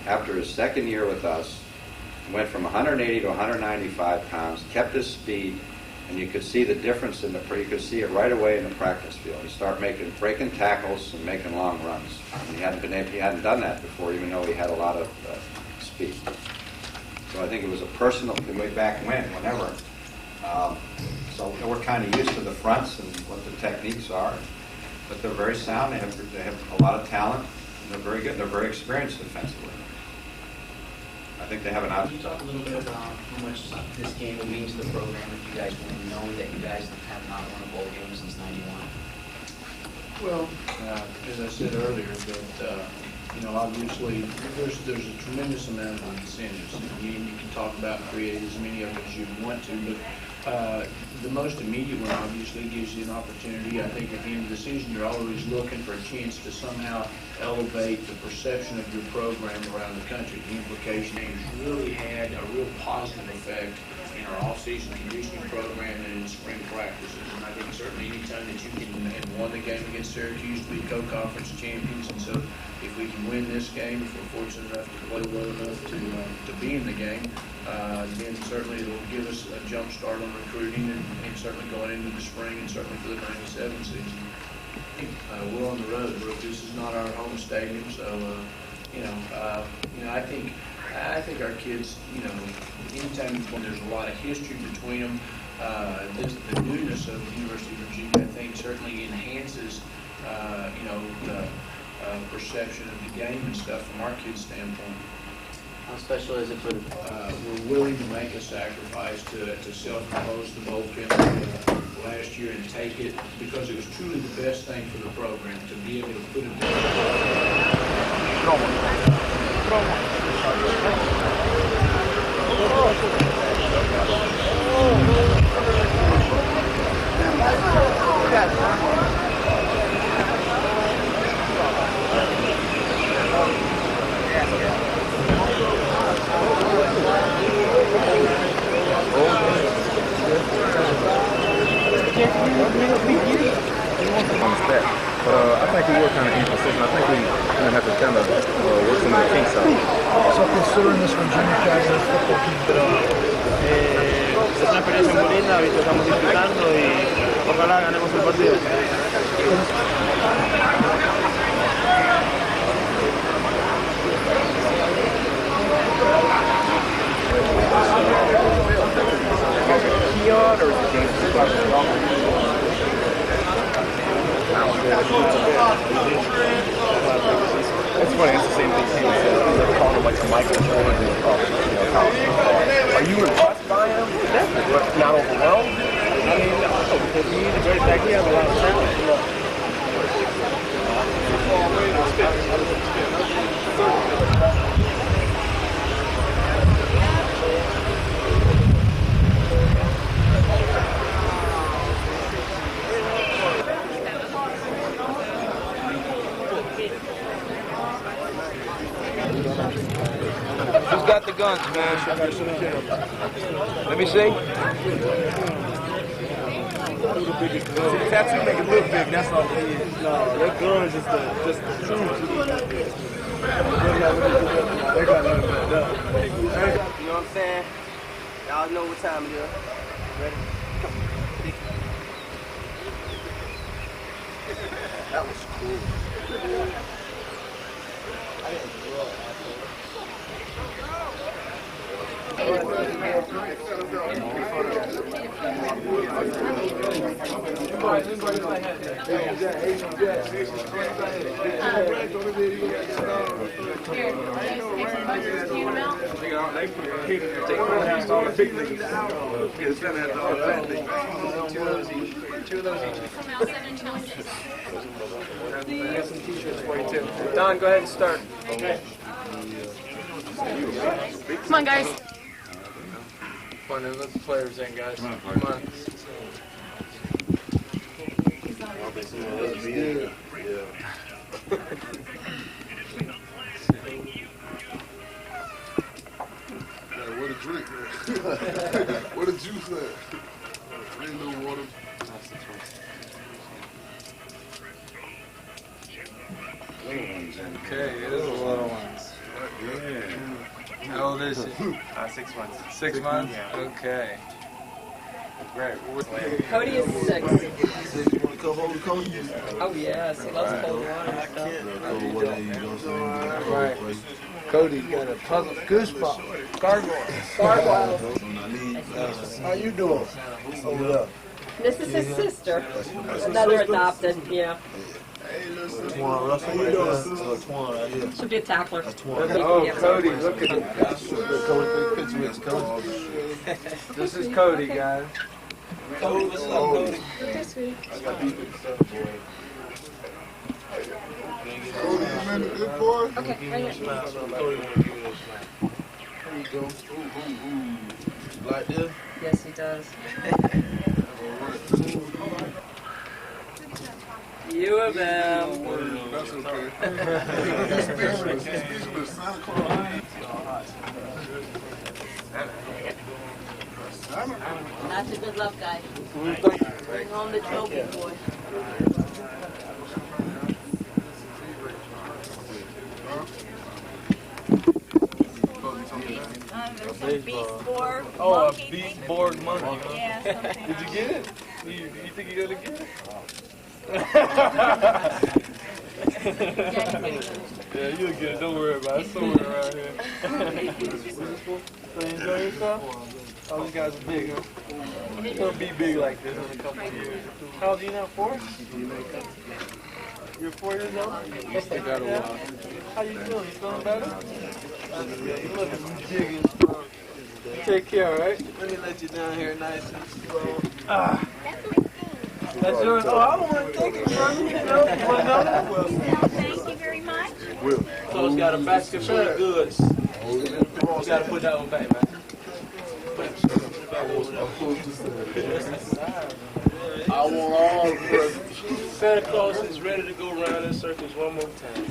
after his second year with us, went from 180 to 195 pounds, kept his speed. And you could see the difference you could see it right away in the practice field. He started breaking tackles and making long runs. And he hadn't done that before, even though he had a lot of speed. So I think it was a personal, way back whenever. So we're kind of used to the fronts and what the techniques are. But they're very sound. They have a lot of talent. And they're very good. They're very experienced defensively. I think they have an option. Can you talk a little bit about how much this game will mean to the program if you guys win, knowing that you guys have not won a bowl game since '91? Well, as I said earlier, that obviously there's a tremendous amount of incentives. You can talk about and create as many of them as you want to, but the most immediate one obviously gives you an opportunity. I think at the end of the season, you're always looking for a chance to somehow elevate the perception of your program around the country. The implication is really had a real positive effect in our off-season conditioning program and in spring practices. And I think certainly any time that you can, and won the game against Syracuse to be co-conference champions, and so if we can win this game, if we're fortunate enough to play well enough to be in the game, then certainly it will give us a jump start on recruiting and certainly going into the spring and certainly for the '97 season. We're on the road. This is not our home stadium, so I think our kids, anytime when there's a lot of history between them, the newness of the University of Virginia, I think, certainly enhances, the perception of the game and stuff from our kids' standpoint. How special is it for we're willing to make a sacrifice to self-impose the bowl penalty last year and take it because it was truly the best thing for the program to be able to put it down. like we were kind of inconsistent. I think we have to kind of work some of the kinks out. So considering this Virginia Cavaliers football team, Es una experiencia muy linda, ahorita estamos disfrutando y ojalá ganemos el partido. Keon or is it James? It's funny, it's the same thing Sam said. They're calling him like the Michael Jordan of college football. Are you impressed by him? Definitely. Not overwhelmed? I mean, no, because he's a great back. He has a lot of talent. Who's got the guns, man? Let me see. The tattoo make it look big, that's all it is. No, that gun is just the truth. They got to let it back up. You know what I'm saying? Y'all know what time it is. Ready? Come on. That was cool. I didn't grow up. Don, go ahead and start. Come on, guys. Come on, let the players in, guys. Come on. What a drink, man. What a juice, man. Ain't no water. Okay, it is a little ones. Yeah. How old is he? 6 months. 6 months? Yeah. Okay. Great. Cody is 6. Oh, yes, he loves cold water and stuff. Right. Cody got a puzzle goosebump. Gargoyle. How you doing? Over there. This is his sister. Another adopted, yeah. She'll be a tackler. Oh, Cody, look at him. This is Cody, guys. Cody. Okay, sweetie. Okay, right here. There you go. Like this? Yes, he does. U of M. That's okay. That's a good luck, guy. Bring home the trophy, boy. Baseball. Oh, a beast board monkey. Yeah, something. Did you get it? You think you're gonna get it? Yeah, you'll get it. Don't worry about it. It's somewhere around here. So you enjoy yourself? Oh, these guys are big, huh? It's gonna be big like this in a couple of years. How old are you now? 4? You're 4 years old? Yes, I got a while. How you feeling? You feeling better? You looking big and strong. Take care, all right? Let me let you down here nice and slow. That's yours. Oh, I don't want to take it from you. You know, you want another? Well, Thank you very much. so it's got a basket full of goods. You got to put that one back, man. I want all the presents. Santa Claus is ready to go around in circles one more time.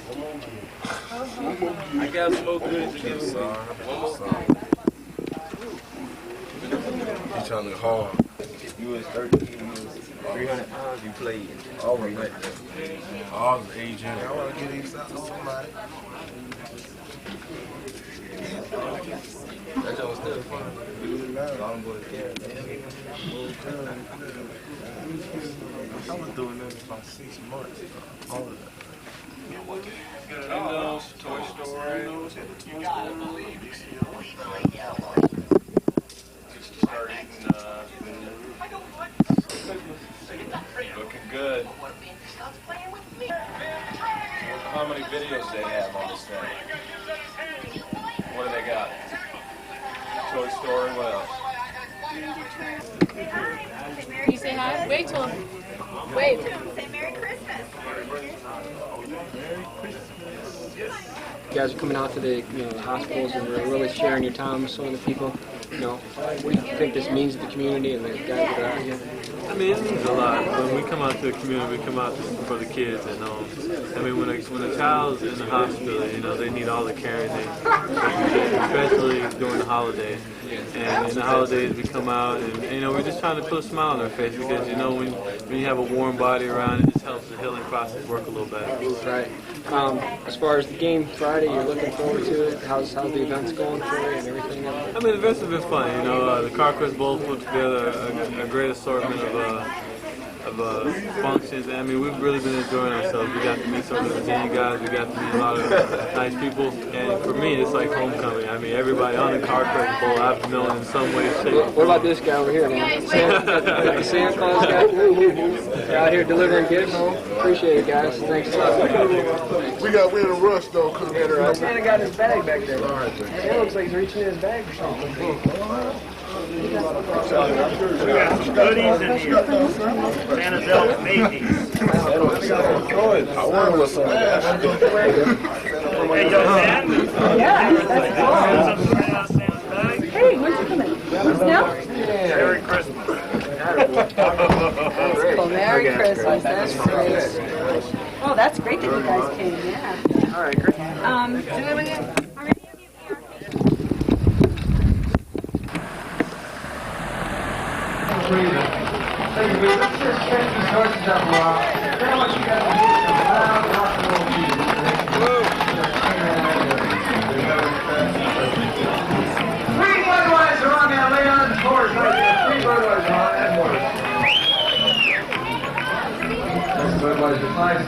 I got some more goodies to give you. One more time. He's trying to hard. You was 13 years. 300 pounds, you played all the way. All the agent. I want to get these out to somebody. That joke was still fun. Long boy carry. I was doing this for about 6 months. All of that. Windows, Toy Story. You gotta believe it. Just start eating, looking good. How many videos they have on this thing? What do they got? Toy Story, what else? Can you say hi? Wait till him. Wait. Say Merry Christmas. You guys are coming out to the the hospitals and you're really sharing your time with some of the people. What do you think this means to the community and the guys that are out here? I mean, it means a lot. When we come out to the community, we come out for the kids. And I mean, when a child's in the hospital, they need all the care they can, especially during the holidays. And in the holidays, we come out and we're just trying to put a smile on their face because when you have a warm body around, it just helps the healing process work a little better. Right. As far as the game Friday, you're looking forward to it. How's the events going for you and everything? I mean, the events have been fun. The Carquest Bowl put together a great assortment of functions. I mean, we've really been enjoying ourselves. We got to meet some of the Virginia guys. We got to meet a lot of nice people. And for me, it's like homecoming. I mean, everybody on the Carquest Bowl I've known in some way, shape, or form. What about this guy over here, man? The Santa Claus guy? You're out here delivering gifts. Appreciate it, guys. Thanks a lot. We're in a rush, though, because Santa got his bag back there. It looks like he's reaching in his bag or something. We got some goodies in here. Santa's elf babies. I wonder what's on that. Hey, yo, Sam. Yeah, that's cool. Hey, when's you coming? Now? Merry Christmas. That's cool. Merry Christmas. That's great. Oh, that's great that you guys came. Yeah. All right, great. Do we have any?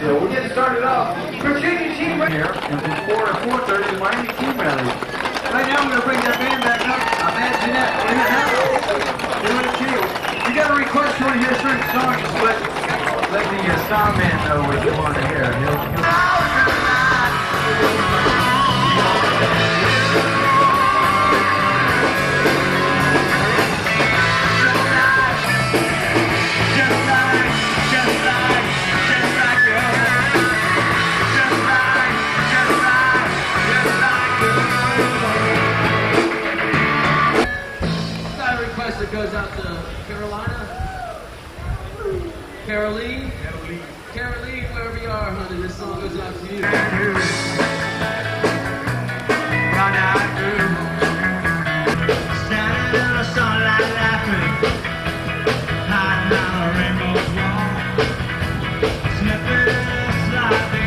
We're getting started off. Virginia team right here, and from 4 to 4:30, the Miami team rally. Right now, we're going to bring that band back up. Matt Jeanette in the house. Doing it to you. You got a request, you want to hear a certain song, just let the sound man know what you want to hear. That goes out to Carolina, Caroline, wherever you are, honey, this song goes out to you. Standing in the sunlight laughing, hiding on a rainbow's wall, sniffing and sliding.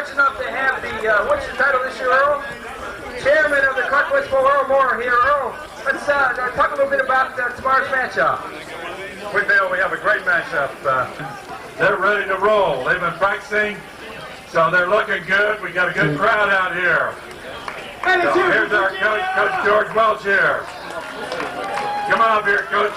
fortunate enough to have the, what's your title this year, Earl? Chairman of the Carquest Bowl, Earl Moore here. Earl, let's talk a little bit about tomorrow's matchup. We feel we have a great matchup. They're ready to roll. They've been practicing, so they're looking good. We got a good crowd out here. So here's our coach, Coach George Welch here. Come on up here, Coach.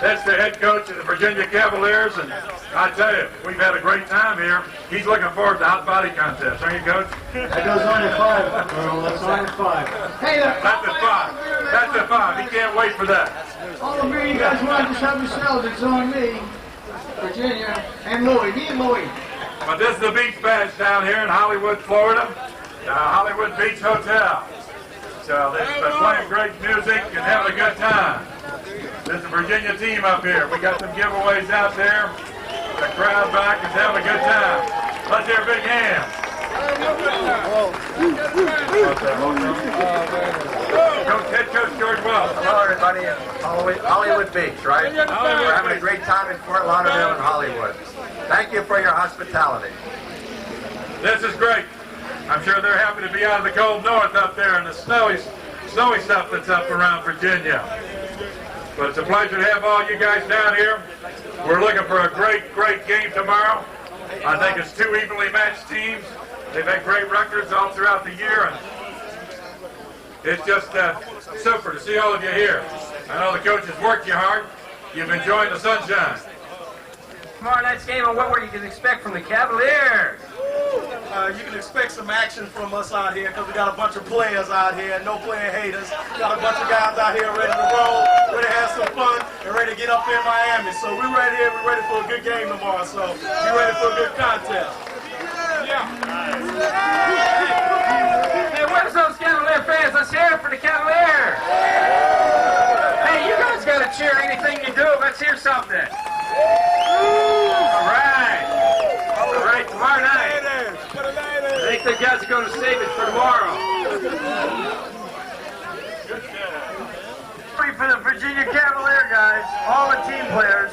That's the head coach of the Virginia Cavaliers, and I tell you, we've had a great time here. He's looking forward to the hot body contest, aren't you, Coach? That goes on at 5, Earl. That's on at 5. Hey, that's at 5. That's at 5. He can't wait for that. All the beer you guys want, just have yourselves. It's on me, Virginia, and Louie. Me and Louie. But this is the Beach Bash down here in Hollywood, Florida, Hollywood Beach Hotel. So they're playing great music and having a good time. This is the Virginia team up here. We got some giveaways out there. The crowd back is having a good time. Let's hear a big hand. Head Coach George Wells. Hello, everybody in Hollywood Beach, right? We're having a great time in Fort Lauderdale and Hollywood. Thank you for your hospitality. This is great. I'm sure they're happy to be out of the cold north up there and the snowy stuff that's up around Virginia. But it's a pleasure to have all you guys down here. We're looking for a great game tomorrow. I think it's two evenly matched teams. They've had great records all throughout the year, and it's just super to see all of you here. I know the coaches worked you hard. You've enjoyed the sunshine. Tomorrow night's game, and what you can expect from the Cavaliers? You can expect some action from us out here because we got a bunch of players out here, no playing haters. Got a bunch of guys out here ready to roll, ready to have some fun, and ready to get up in Miami. So we're ready here. We're ready for a good game tomorrow. So we're ready for a good contest. Yeah. Hey, where's those Cavalier fans? Let's hear it for the Cavaliers. Hey, you guys got to cheer anything you do. Let's hear something. All right. All right, tomorrow night. I think the guys are going to save it for tomorrow. Free for the Virginia Cavalier guys, all the team players.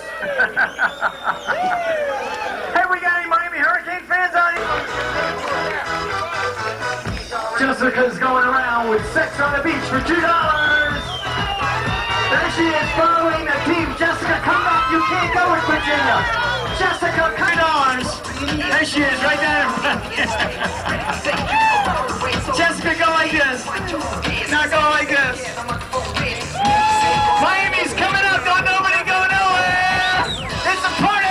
Hey, we got any Miami Hurricane fans on here? Jessica's going around with sex on the beach for $2. There she is following the team. Jessica, come back. You can't go with Virginia. Jessica, come on. There she is, right there. Jessica, go like this. Now go like this. Miami's coming up. Don't nobody go nowhere. It's a party.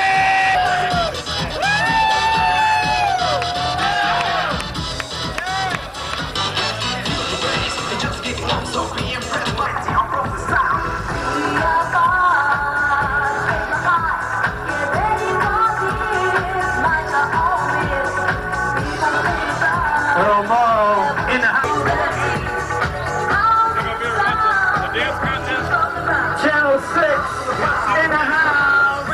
Earl Morrow in the house. Channel 6 in the house.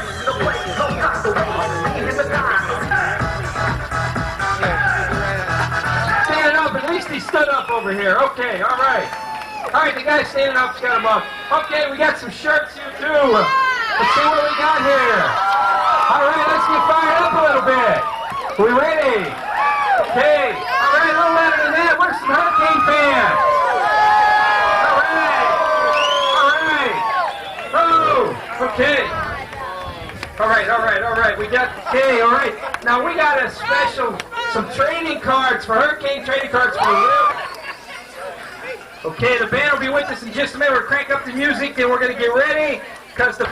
Standing up, at least he stood up over here. Okay, all right. All right, the guy standing up's got him up. Okay, we got some shirts here too. Let's see what we got here. All right, let's get fired up a little bit. We ready? Okay. All right, a little louder than that. Where's some Hurricane fans? All right. Okay. All right. We got the K. All right. Now we got a special, some trading cards for Hurricane trading cards for real. Okay, the band will be with us in just a minute. We'll crank up the music, and we're going to get ready because the.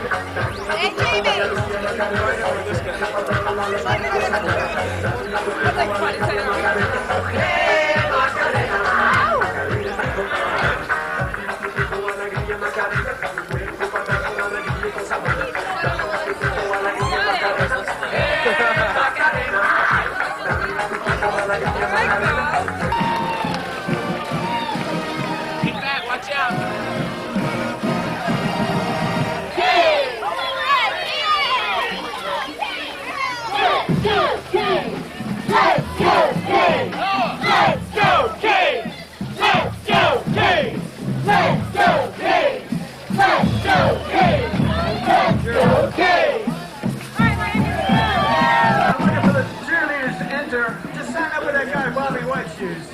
Watch out. Looking for the cheerleaders to enter. just sign up with that guy, Bobby White Shoes.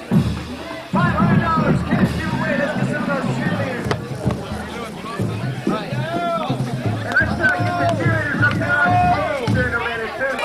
$500 cash giveaway. Let's get some of those cheerleaders. And let's get the cheerleaders up there on the stage during the minute, too.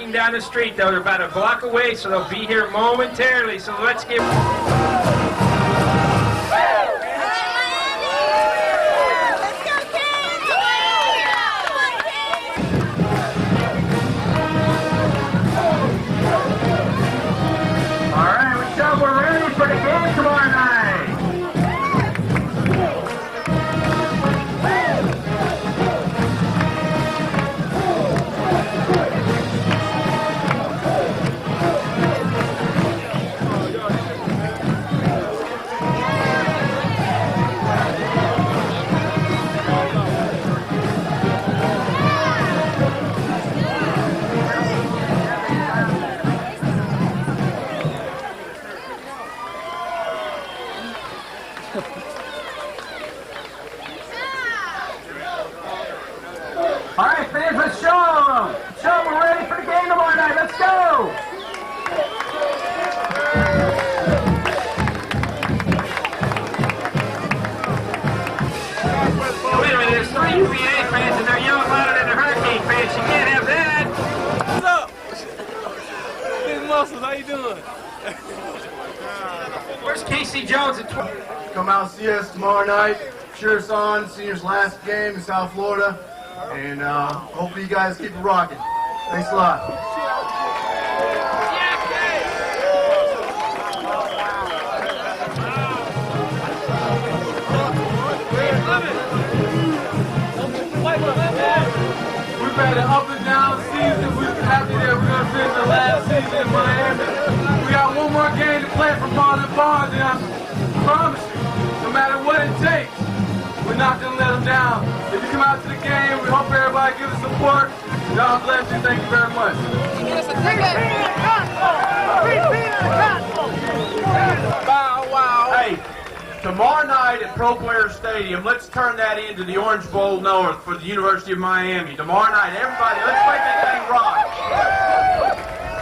walking down the street, though. They're about a block away, so they'll be here momentarily. So let's give... We're ready for the game tomorrow night. All right, fans, let's show them. Show them we're ready for the game tomorrow night. Let's go. Wait a minute, there's 3 UVA fans and they're yelling louder than the Hurricane fans. You can't have that. What's up? Big Muscles, how you doing? Where's Casey Jones at 12? Come out and see us tomorrow night. Cheer us on. Seniors' last game in South Florida. And hopefully you guys keep it rocking. Thanks a lot. We've had an up and down season. We're happy that we're going to finish the last season in Miami. We got one more game to play for Marlon Barnes, and I promise you, no matter what it takes, we're not going to let them down. If you come out to the game, we hope everybody gives us support. God bless you. Thank you very much. Bow wow. Hey, tomorrow night at Pro Player Stadium, let's turn that into the Orange Bowl North for the University of Miami. Tomorrow night, everybody, let's make that thing rock.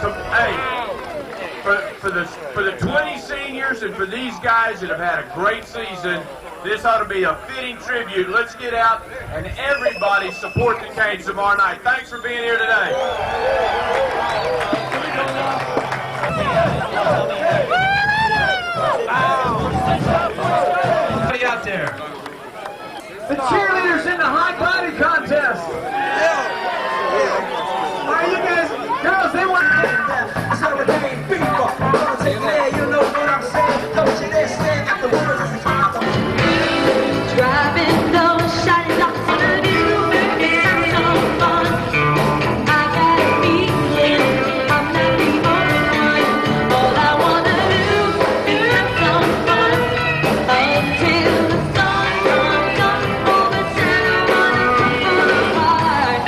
So, hey, for the 20 seniors and for these guys that have had a great season, this ought to be a fitting tribute. Let's get out and everybody support the Canes tomorrow night. Thanks for being here today. Everybody out there. The cheerleaders in the high body contest. All right, you guys, girls, they want so the game people. You know what I'm saying? Don't you dare stand at the words. Driving those shiny lights on a new it's so fun. I got a feeling I'm not the only one. All I wanna do is have some fun until the sun comes up over Santa Monica Boulevard.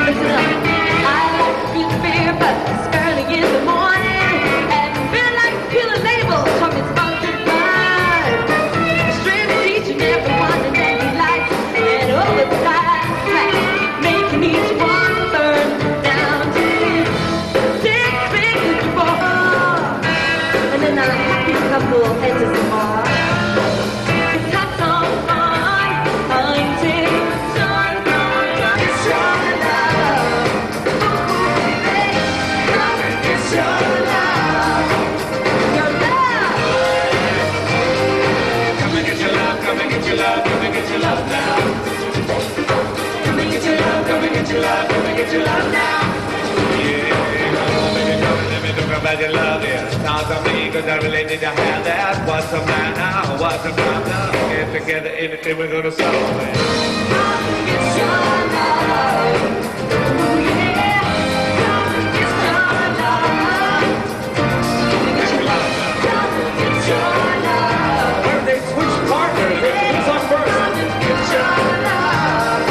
Listen up, I like to feel fear, but it's early in the morning. Your love is not on me, cause I really need to have that. What's the matter? What's the problem? Get together, anything we're gonna solve it. It's your love. Ooh, yeah. It's your love. It's your love. It's your love. Where they switch partners? Who's on first? It's your love.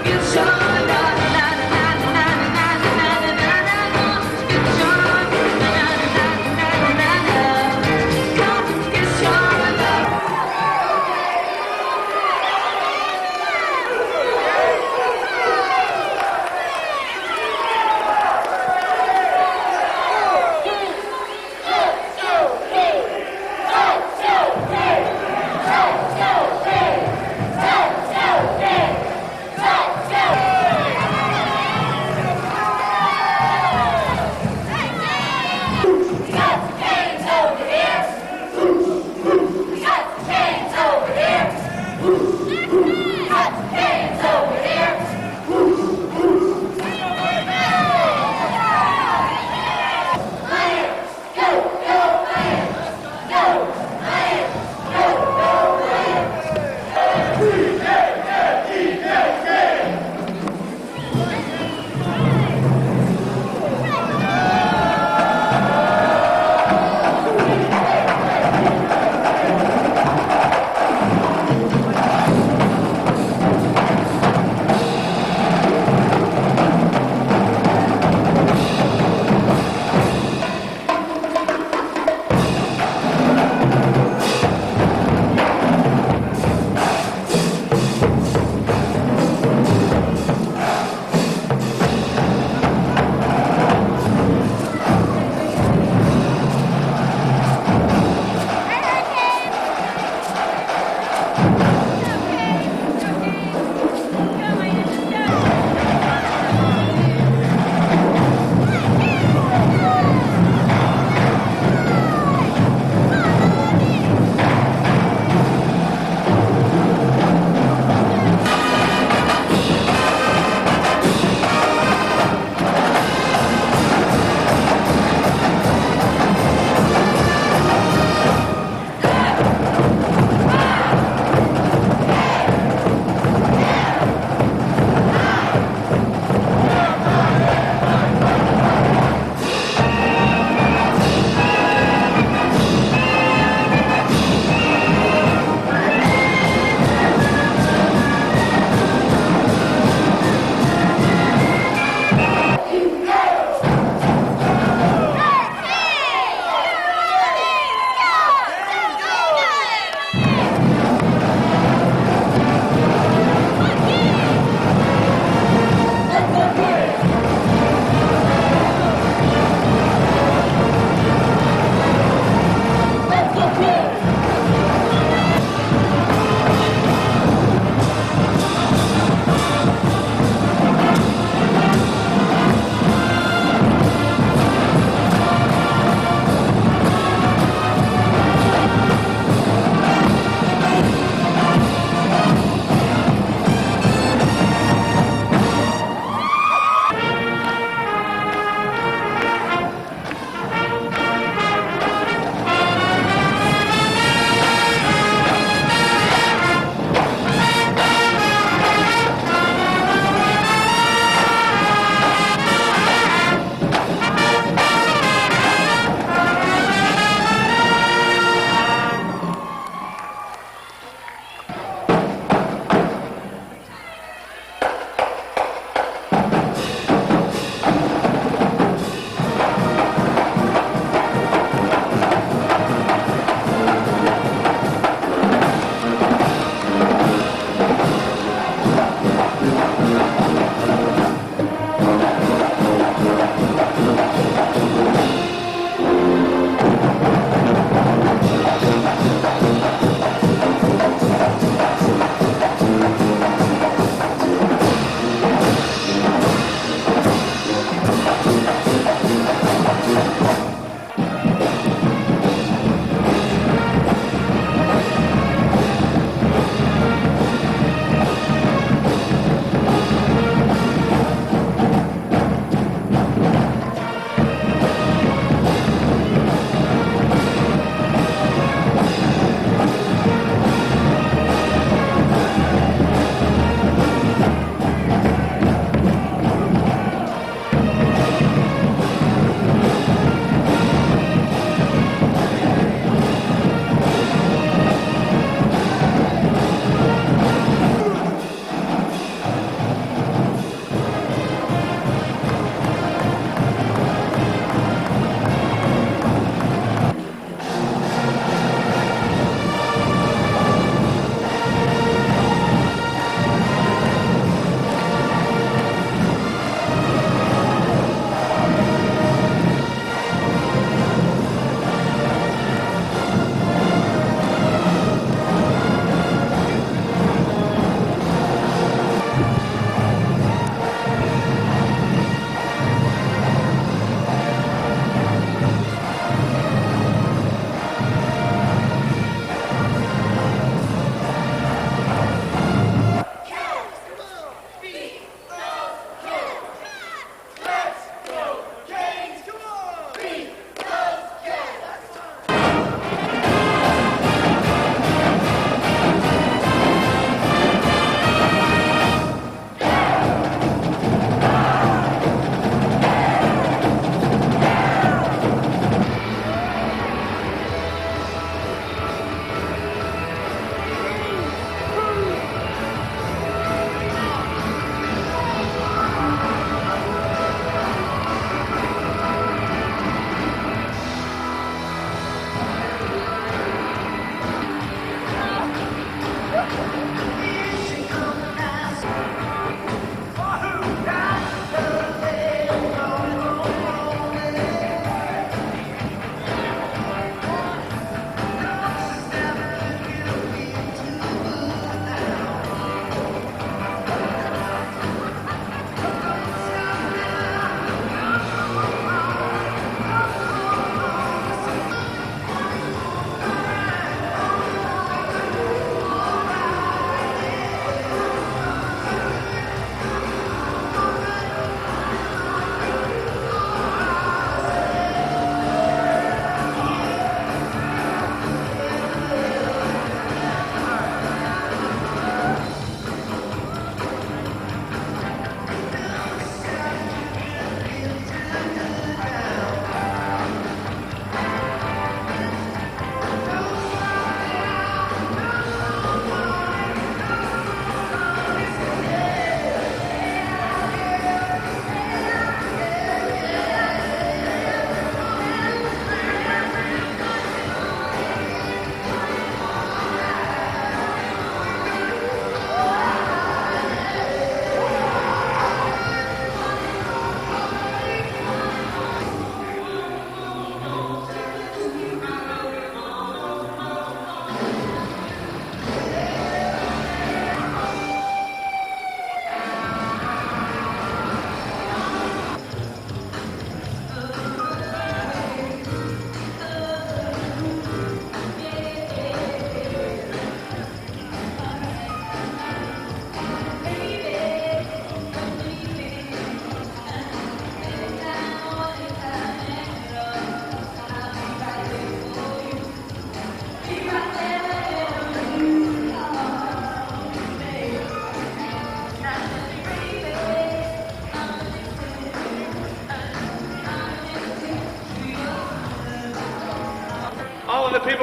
It's your love.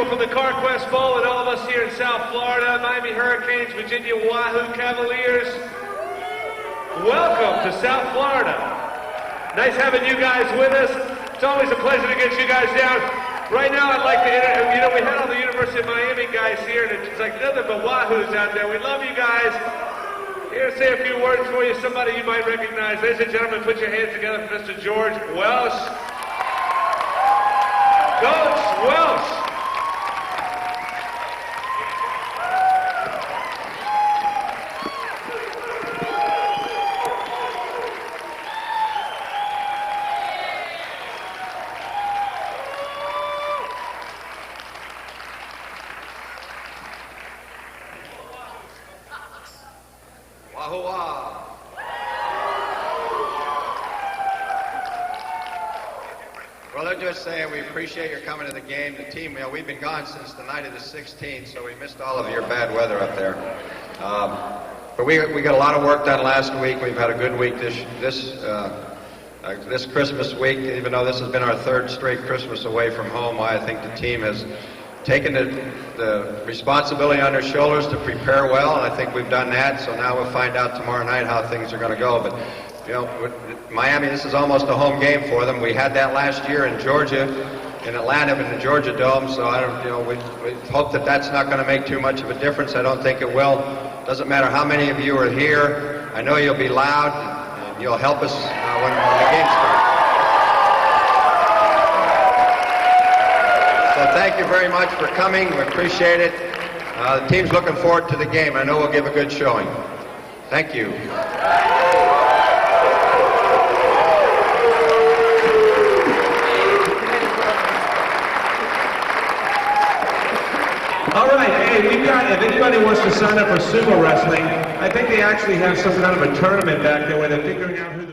from the Carquest Bowl and all of us here in South Florida, Miami Hurricanes, Virginia Cavaliers. Welcome to South Florida. Nice having you guys with us. It's always a pleasure to get you guys down. Right now I'd like to, we had all the University of Miami guys here, and it's like nothing but Wahoos out there. We love you guys. Here to say a few words for you, somebody you might recognize. Ladies and gentlemen, put your hands together for Mr. George Welsh. Coach Welsh. Wahoo-wah. Well, they're just saying we appreciate your coming to the game. The team, we've been gone since the night of the 16th, so we missed all of your bad weather up there. But we got a lot of work done last week. We've had a good week this Christmas week, even though this has been our third straight Christmas away from home. I think the team has taken the responsibility on their shoulders to prepare well, and I think we've done that. So now we'll find out tomorrow night how things are going to go. But with Miami, this is almost a home game for them. We had that last year in Georgia, in Atlanta, in the Georgia Dome. So we hope that that's not going to make too much of a difference. I don't think it will. Doesn't matter how many of you are here. I know you'll be loud, and you'll help us when the game starts. So thank you very much for coming. We appreciate it. The team's looking forward to the game. I know we'll give a good showing. Thank you. All right, hey, we've got, if anybody wants to sign up for sumo wrestling, I think they actually have some kind of a tournament back there where they're figuring out who